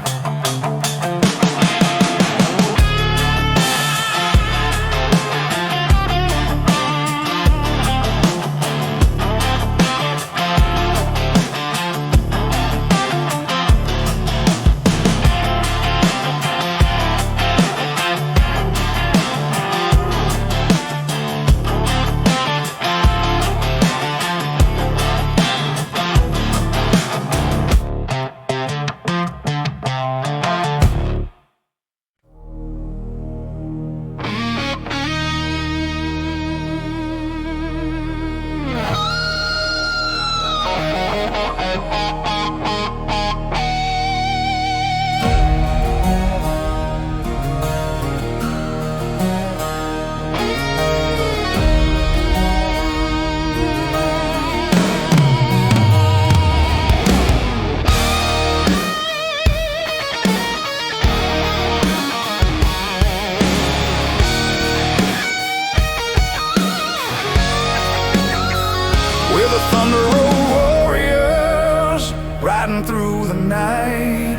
We're the Thunder Road Warriors, riding through the night.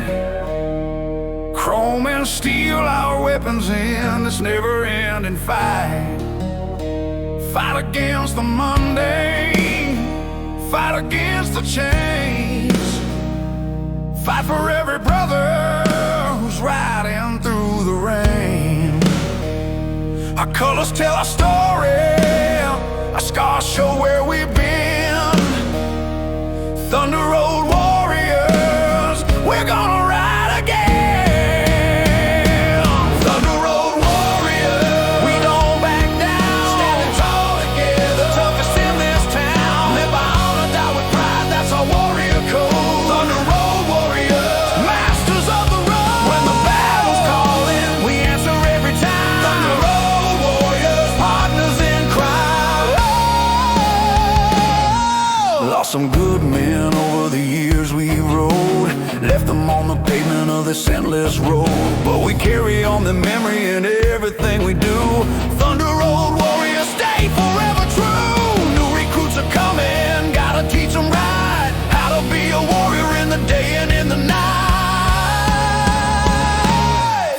Chrome and steel, our weapons in this never-ending fight. Fight against the mundane, fight against the chains. Fight for every brother who's riding through the rain. Our colors tell our story, our scars show where we've been. Thunder Road Warriors, we're gonna ride again. Thunder Road Warriors, we don't back down. Standing tall together, toughest in this town. Live by honor, die with pride, that's our warrior code. Thunder Road Warriors, masters of the road. When the battle's calling, we answer every time. Thunder Road Warriors, partners in crime. Lost some good men over the years we rode, left them on the pavement of this endless road. But we carry on the memory in everything we do. Thunder Road Warriors, stay forever true. New recruits are coming, gotta teach them right, how to be a warrior in the day and in the night.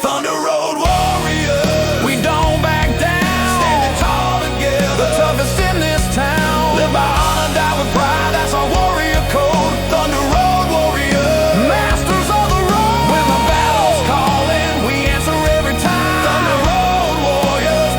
Thunder Road Warriors, we don't back down. Standing tall together, the toughest in this town. Live by honor, die with pride, that's our warrior code. Thunder Road Warriors, masters of the road. When the battle's calling, we answer every time. Thunder Road Warriors,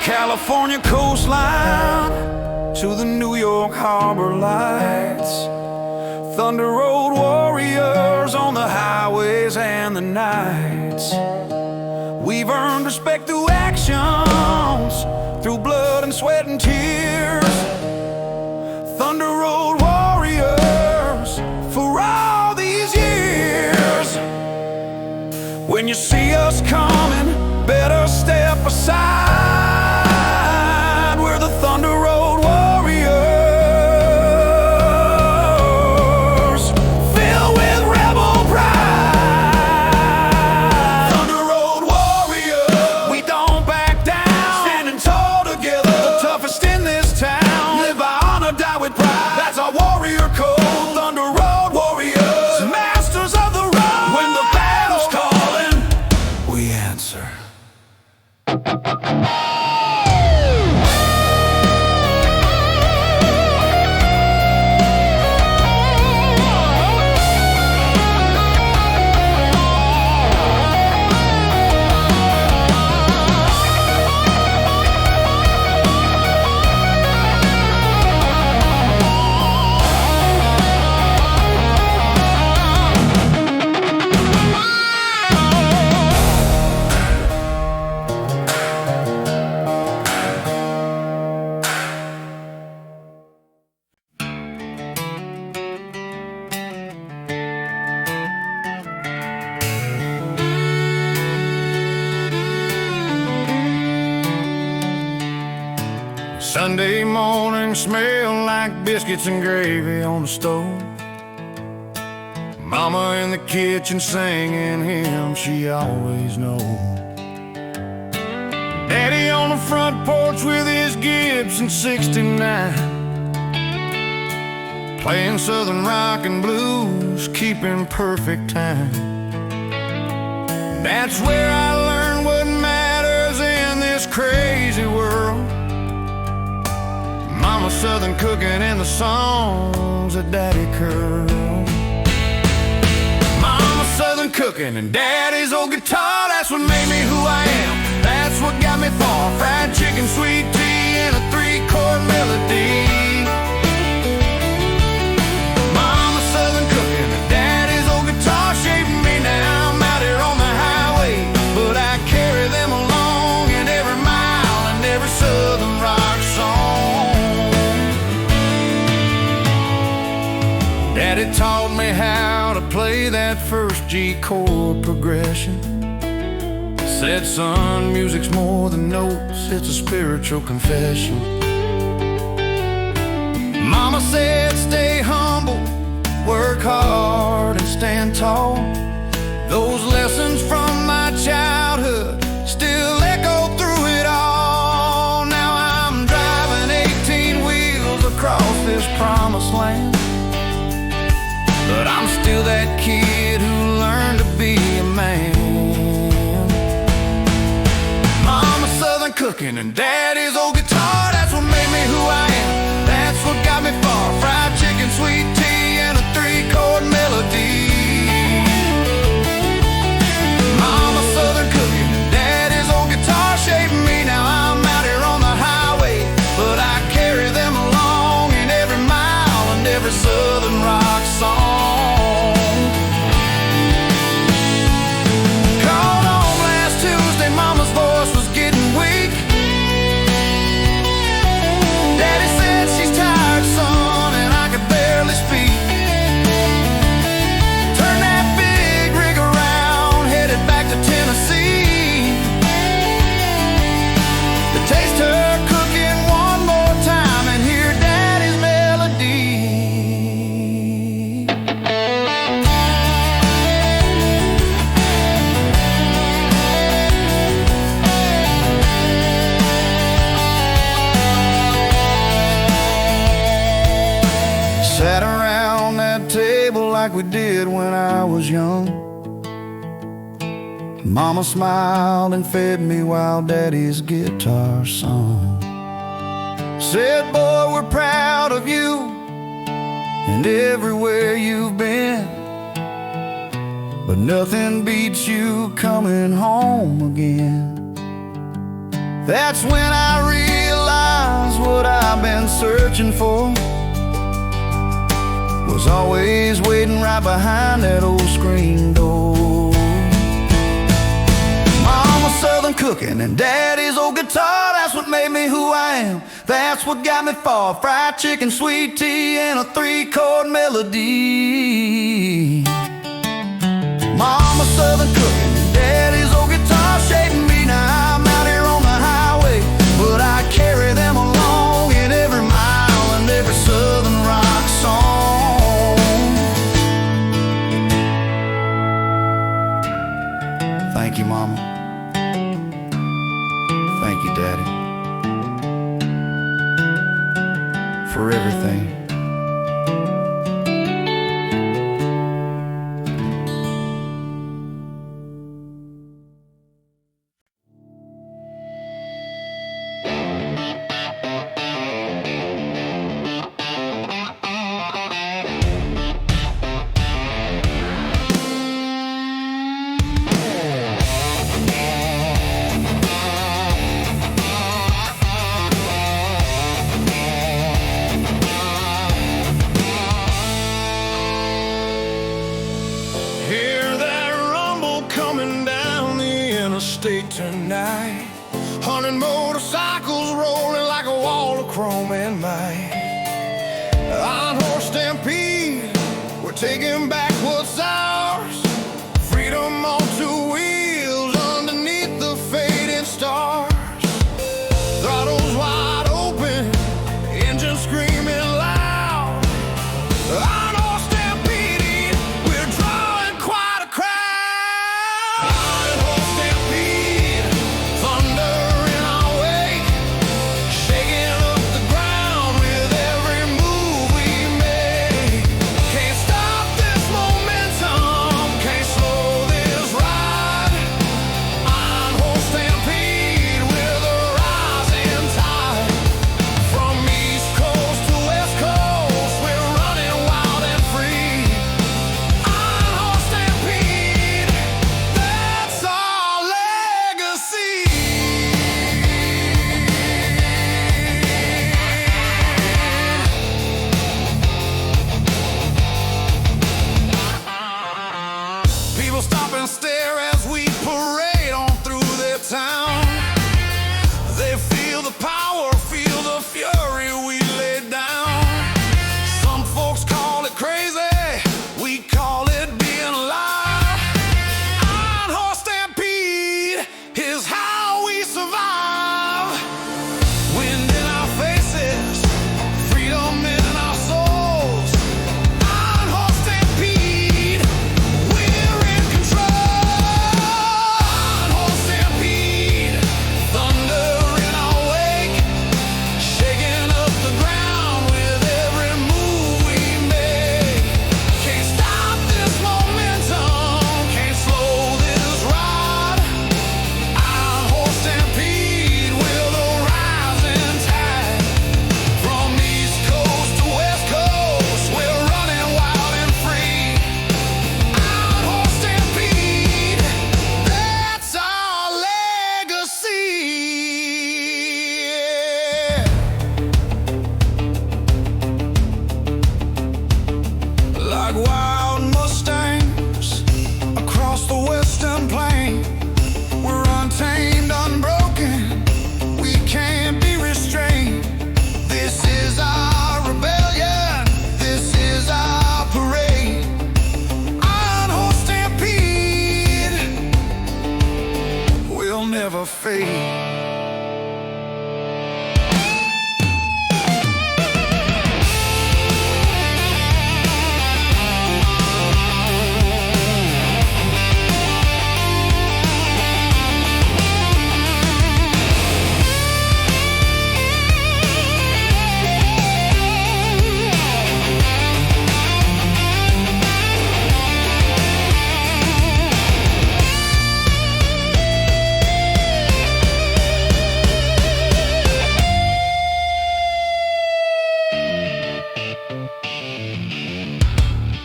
California coastline to the New York harbor lights. Thunder Road warriors on the highways and the nights. We've earned respect through actions, through blood and sweat and tears. Thunder Road warriors for all these years. When you see us coming, better step aside. We're the Thunder Road warriors, filled with rebel pride. Thunder Road warriors, we don't back down, standing tall together, the toughest in this town. Live by honor, die with pride, that's our warrior code. Thunder Road warriors, masters of the road. When the battle's calling, we answer. Sunday morning smell like biscuits and gravy on the stove. Mama in the kitchen singing hymns she always knows. Daddy on the front porch with his Gibson 69, playing southern rock and blues, keeping perfect time. That's where I learned what matters in this crazy world. Mama's southern cooking and the songs that Daddy curled. Mama's southern cooking and Daddy's old guitar, that's what made me who I am. That's what got me far. Fried chicken, sweet tea, and a 3-chord melody. Mama's southern cooking and Daddy's old guitar shaping me now. I'm out here on the highway, but I carry them along in every mile and every southern rock song. Daddy taught me how to play that first G chord progression. Said, son, music's more than notes, it's a spiritual confession. Mama said, stay humble, work hard and stand tall. Those lessons from my childhood still echo through it all. Now I'm driving 18 wheels across this promised land, but I'm still that kid who learned to be a man. Mama's southern cooking and Daddy's old guitar, that's what made me who I am. That's what got me far. Fried chicken, sweet tea, and a 3-chord melody. Mama's southern cooking and Daddy's old guitar shaping me. Now I'm out here on the highway, but I carry them along in every mile and every southern rock song. Sat around that table like we did when I was young. Mama smiled and fed me while Daddy's guitar sung. Said, boy, we're proud of you and everywhere you've been, but nothing beats you coming home again. That's when I realized what I've been searching for was always waiting right behind that old screen door. Mama's southern cooking and daddy's old guitar, that's what made me who I am. That's what got me far. Fried chicken, sweet tea, and a 3-chord melody. Mama's southern cooking and daddy's old guitar shaping me. Now I'm out here on the highway, but I carry them along in every mile and every southern rock song. Thank you, Mama. Thank you, Daddy, for everything. Tonight, 100 motorcycles rolling like a wall of chrome and might. On horse stampede, we're taking back what's ours. Freedom on 2 wheels underneath the fading stars. Throttles wide open, engine screaming loud. On horse stampede, we're drawing quite a crowd. Never fade.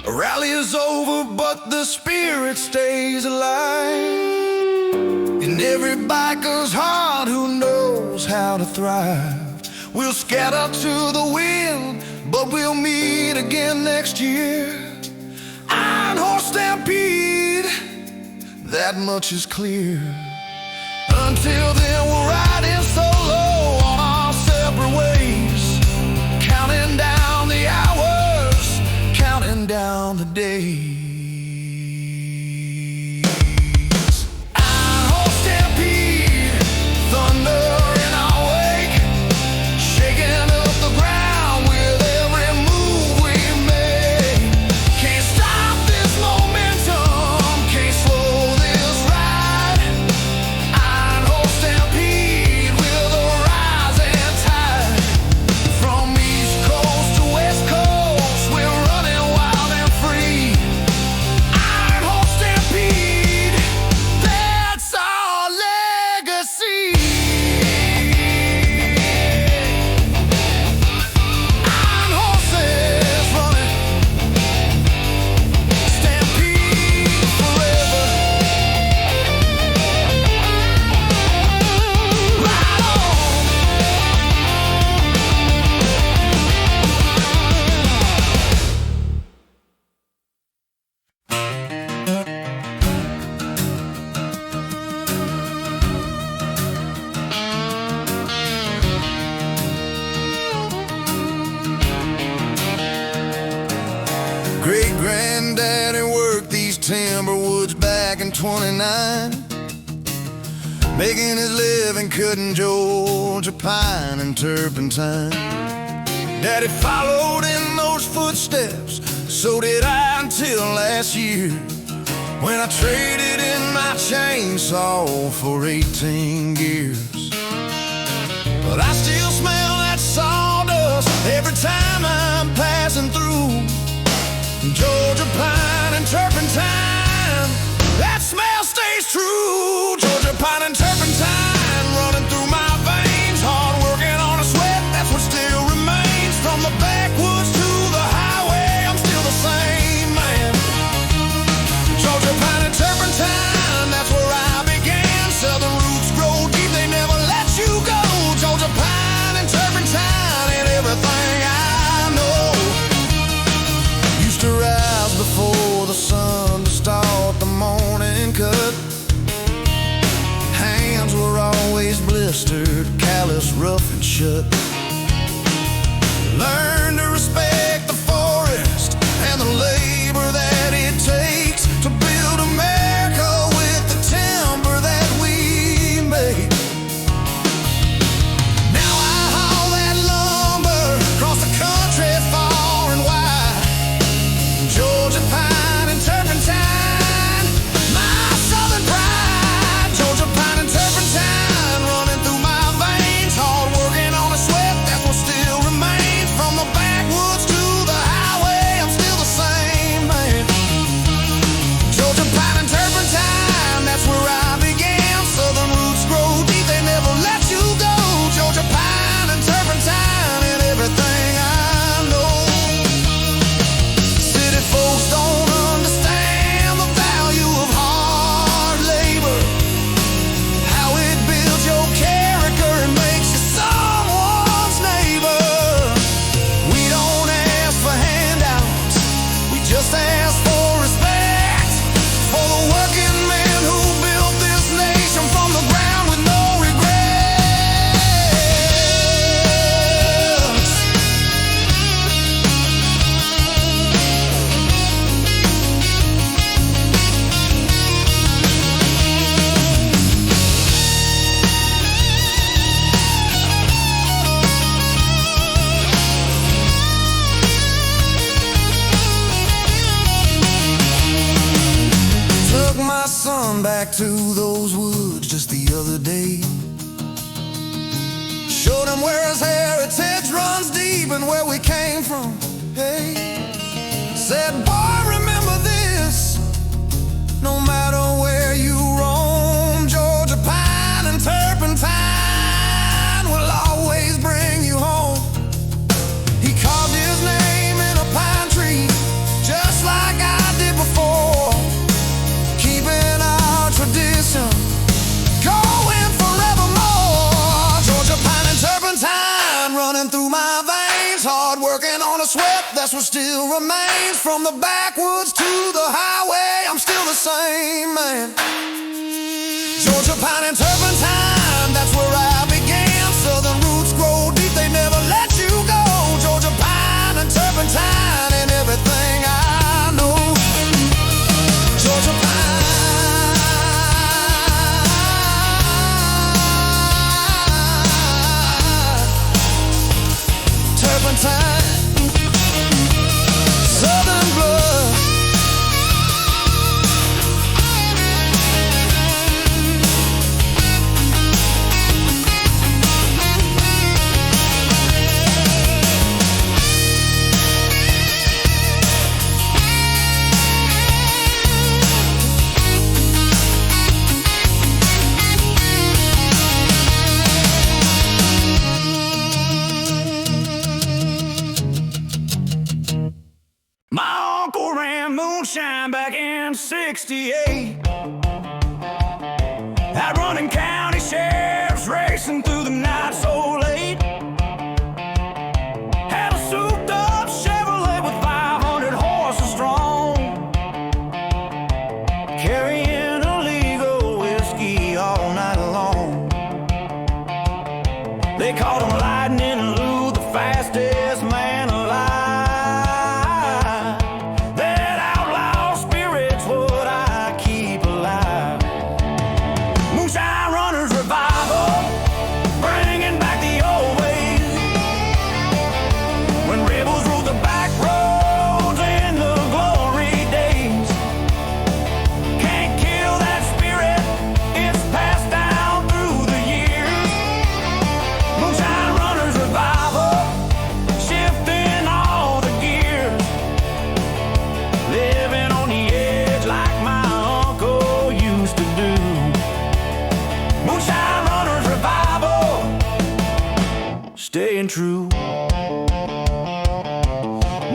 Rally is over, but the spirit stays alive in every biker's heart who knows to thrive. We'll scatter to the wind, but we'll meet again next year. Iron horse stampede, that much is clear. Until then we're riding solo on our separate ways, counting down the hours, counting down the days. Iron horse stampede, thunder in our wake, shaking up the ground with every move we make. Can't stop this momentum, can't slow this ride. Iron horse stampede with a rising tide. From east coast to west coast, we're running wild and free. Iron horse stampede, that's our legacy. Iron horses running, stampede forever. Ride on. Great granddaddy worked these timber woods back in 29, making his living cutting Georgia pine and turpentine. Daddy followed in those footsteps, so did I until last year, when I traded in my chainsaw for 18 gears. But I still smell that sawdust every time I'm passing through Georgia pine and turpentine. That smell stays true. Georgia pine and turpentine running through my veins, hard working on a sweat, that's what still remains. From the backwoods to the highway, I'm still the same man. Georgia pine and turpentine, that's where I began. Southern roots grow deep, they never let you go. Georgia pine and turpentine and everything I know. Used to rise before the sun to start the morning cut. Hands were always blistered, callous, rough and shut. Learn to respect the forest and the labor that it takes to build America with the timber that we make. Now I haul that lumber across the country far and wide. Georgia pine and turpentine, my southern pride. Georgia pine and turpentine running through my veins, hard working on a sweat, that's what still remains. From the backwoods to the highway, I'm still the same man. Georgia pine and turpentine, that's where I began. Southern roots grow deep, they never let you go. Georgia pine and turpentine and everything I know. City folks don't understand the value of hard labor, how it builds your character and makes you someone's neighbor. We don't ask for handouts, we just ask for respect for the working man who built this nation from the ground with no regrets. Took my son back to those woods just the other day. Showed him where his heritage runs deep and where we came from. Hey, said, boy, remember this, no matter where you roam, Georgia pine and turpentine will always bring you home. He carved his name in a pine tree, just like I did before, keeping our tradition going forevermore. Georgia pine and that's what still remains. From the backwoods to the highway, I'm still the same man. Georgia pine and turpentine, that's where I began. Southern roots grow deep, they never let you go. Georgia pine and turpentine and everything I know. Georgia pine, turpentine, Southern blood. My uncle ran moonshine back in '68. Had running county sheriffs racing through the night so late. Had a souped up Chevrolet with 500 horses strong, carrying illegal whiskey all night long. They called him Lightning Lou, the fastest man alive. Staying true.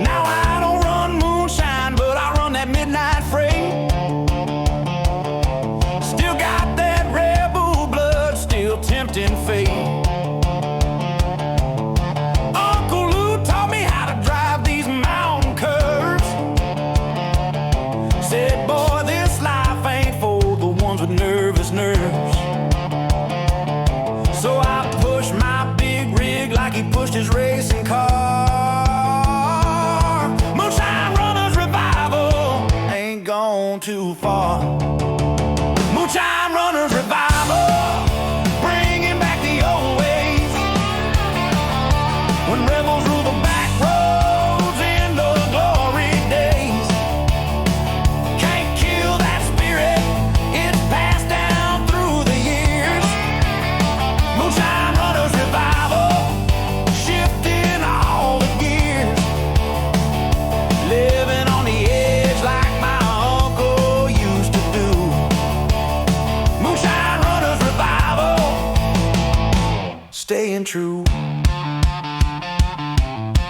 Now I don't run moonshine, but I run that midnight freight. Still got that rebel blood, still tempting fate. Uncle Lou taught me how to drive these mountain curves. Said, boy, this life ain't for the ones with nervous nerves. So I push my like he pushed his racing car. Moonshine Runners Revival ain't gone too far. Moonshine Runners Revival, bringing back the old ways, when rebels rule the back roads in the glory days. Can't kill that spirit, it's passed down through the years. Moonshine Runners Revival, staying true.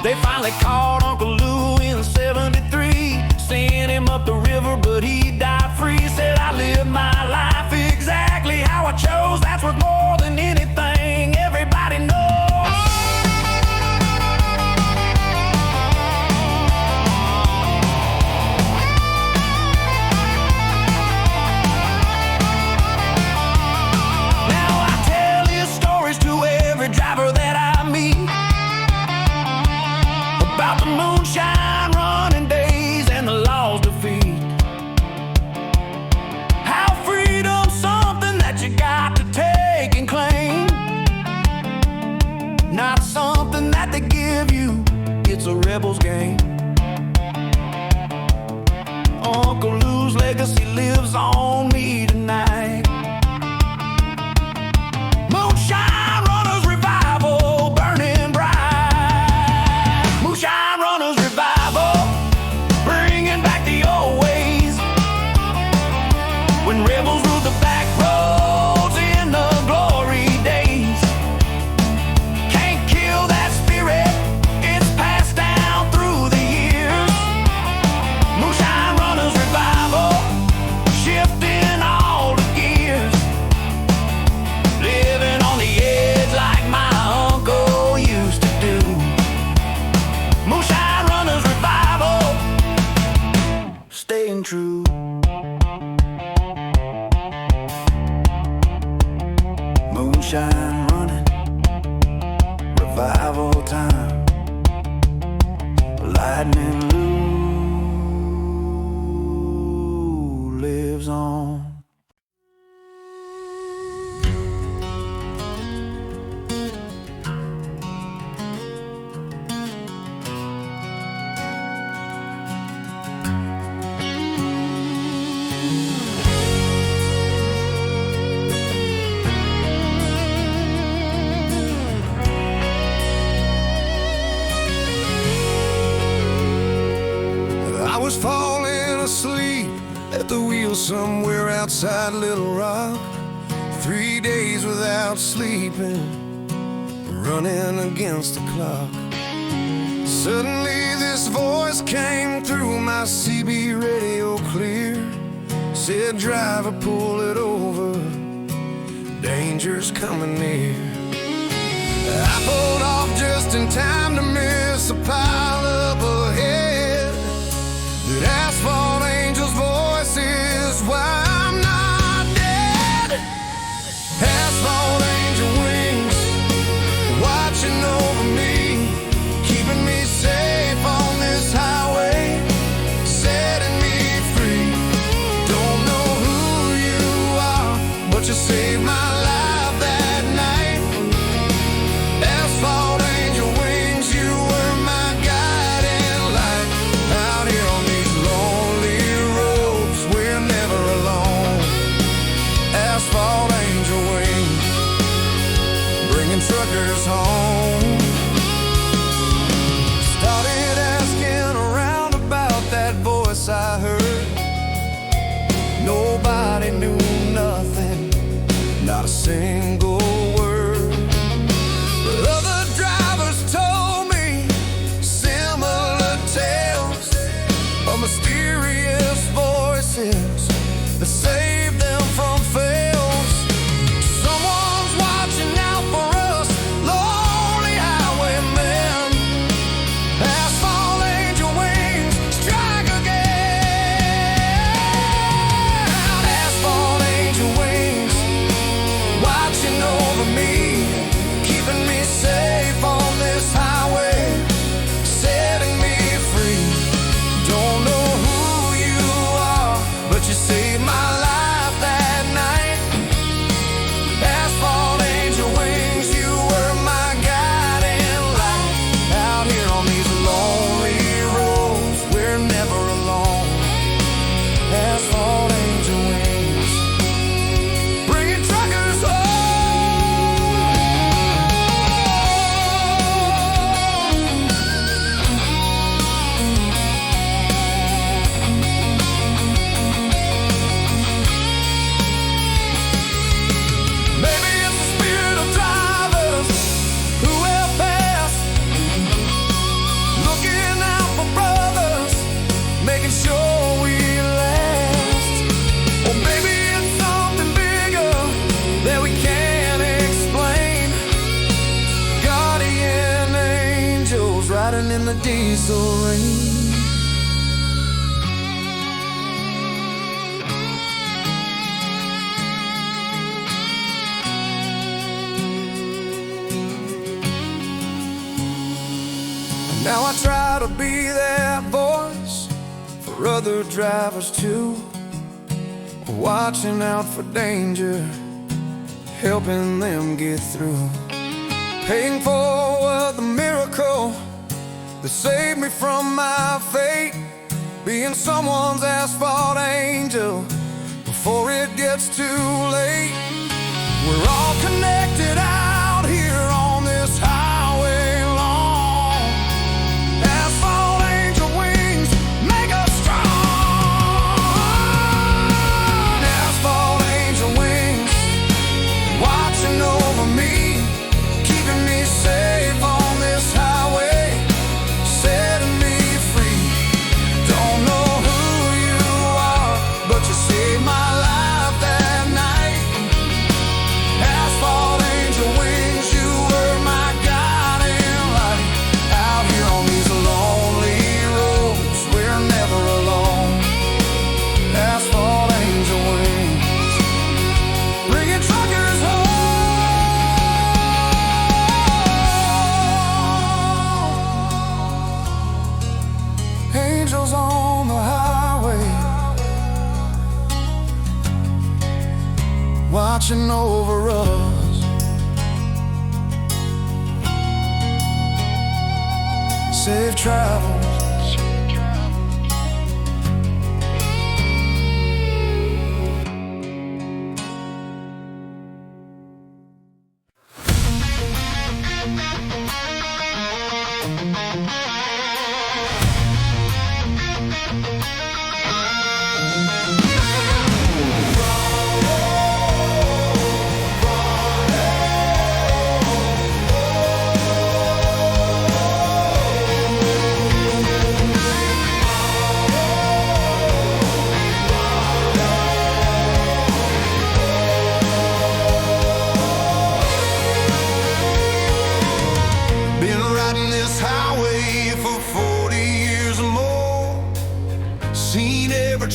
They finally caught Uncle Lou in '73, sent him up the river, but he died free. Said, I lived my life exactly how I chose. That's worth more than anything everybody knows. Driver that I meet about the moonshine running days and the law's defeat. How freedom's something that you got to take and claim, not something that they give you. It's a rebel's game. Uncle Lou's legacy lives on me tonight. Moonshine Runners Revival, burning bright. Moonshine Runners Revival, bringing back the old ways, when rebels ruled the back roads in the glory days. Can't kill that spirit, it's passed down through the years. Moonshine Runners Revival, shifting all survival time. Lightning Lou lives on. I was falling asleep at the wheel somewhere outside Little Rock. 3 days without sleeping, running against the clock. Suddenly this voice came through my CB radio clear. Said, driver, pull it over, danger's coming near. I pulled off just in time to miss a pile up ahead. That asphalt angel's voice is why I'm not dead. Asphalt angel wings watching over me, keeping me safe on this highway, setting me free. Don't know who you are, but you saved my life that night. Asphalt angel wings, you were my guiding light. Out here on these lonely roads, we're never alone. Asphalt angel wings, bringing truckers home. Started asking around about that voice I heard. Nobody knew nothing, not a single word. But other drivers told me similar tales of mysterious voices that saved them from fails. Someone's watching out for us, lonely highwaymen. Asphalt angel wings, strike again. Asphalt angel wings, watching over me, keeping me safe on this highway, setting me free. Don't know who you are, but you saved my life that night. Asphalt angel wings, you were my guiding light. Out here on these lonely roads, we're never alone. Asphalt angel wings, bringing truckers home. Maybe it's the spirit of drivers who have passed, looking out for brothers, making sure we last. Or maybe it's something bigger that we can't explain. Guardian angels riding in the diesel rain. Now I try to be that voice for other drivers too, watching out for danger, helping them get through. Paying forward the miracle that saved me from my fate, being someone's asphalt angel before it gets too late. We're all connected out here on this highway long. Asphalt angel wings make us strong. Asphalt angel wings watching over me, keeping me safe on this highway, setting me free. Don't know who you are, but you saved my life that night. Asphalt angel wings. watching over us. Safe travels.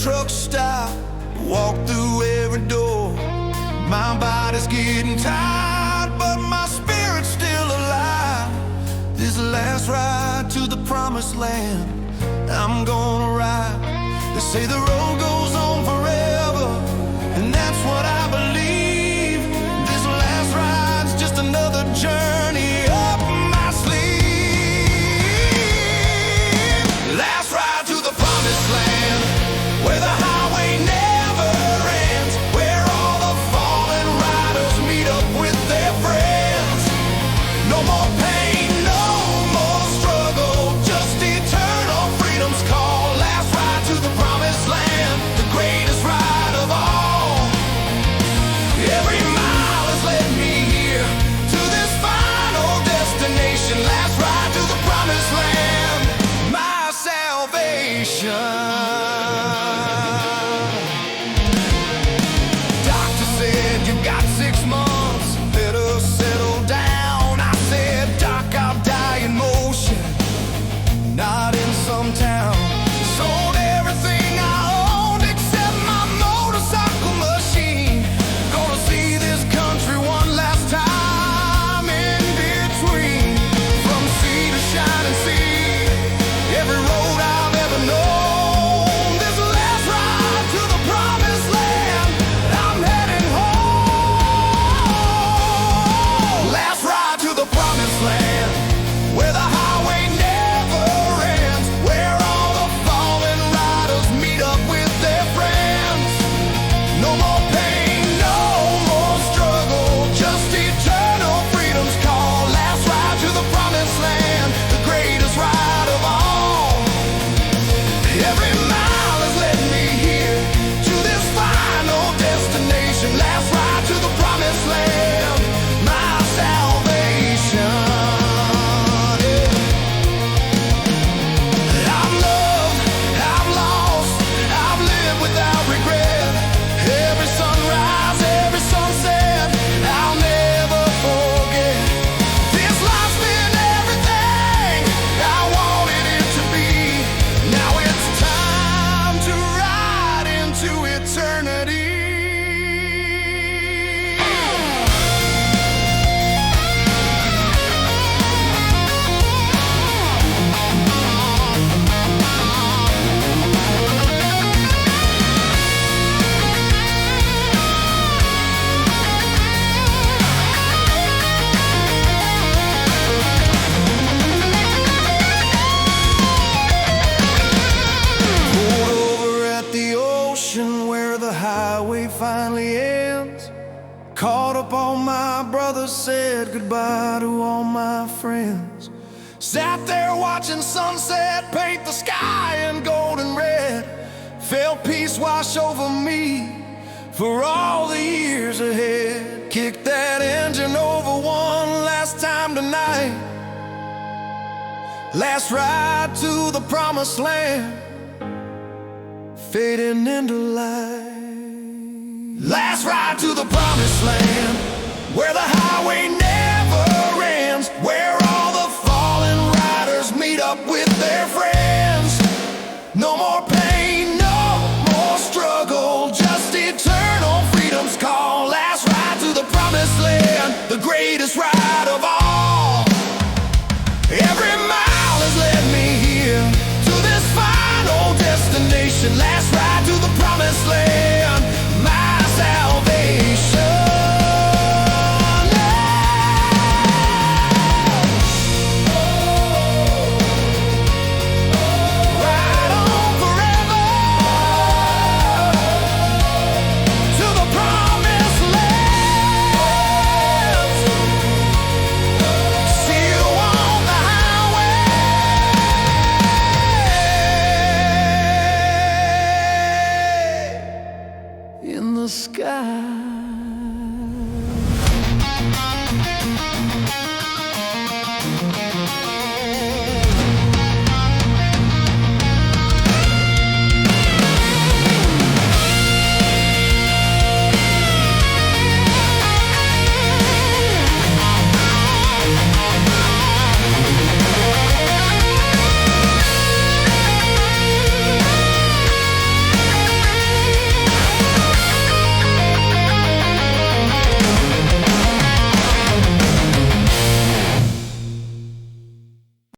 Truck stop, walk through every door. My body's getting tired, but my spirit's still alive. This last ride to the promised land, I'm gonna ride. They say the road goes on forever, and that's what I believe. This last ride's just another journey up my sleeve. Last ride to the promised land, where the highway never ends, where all the fallen riders meet up with their friends. No more pain, no more struggle, just eternal freedom's call. Last ride to the promised land, the greatest ride of all. Every mile has led me here to this final destination. Last ride to the promised land, my salvation. Finally ends. Caught up all my brothers, said goodbye to all my friends. Sat there watching sunset paint the sky in golden red. Felt peace wash over me for all the years ahead. Kicked that engine over one last time tonight. Last ride to the promised land, fading into light. Last ride to the promised land, where the highway never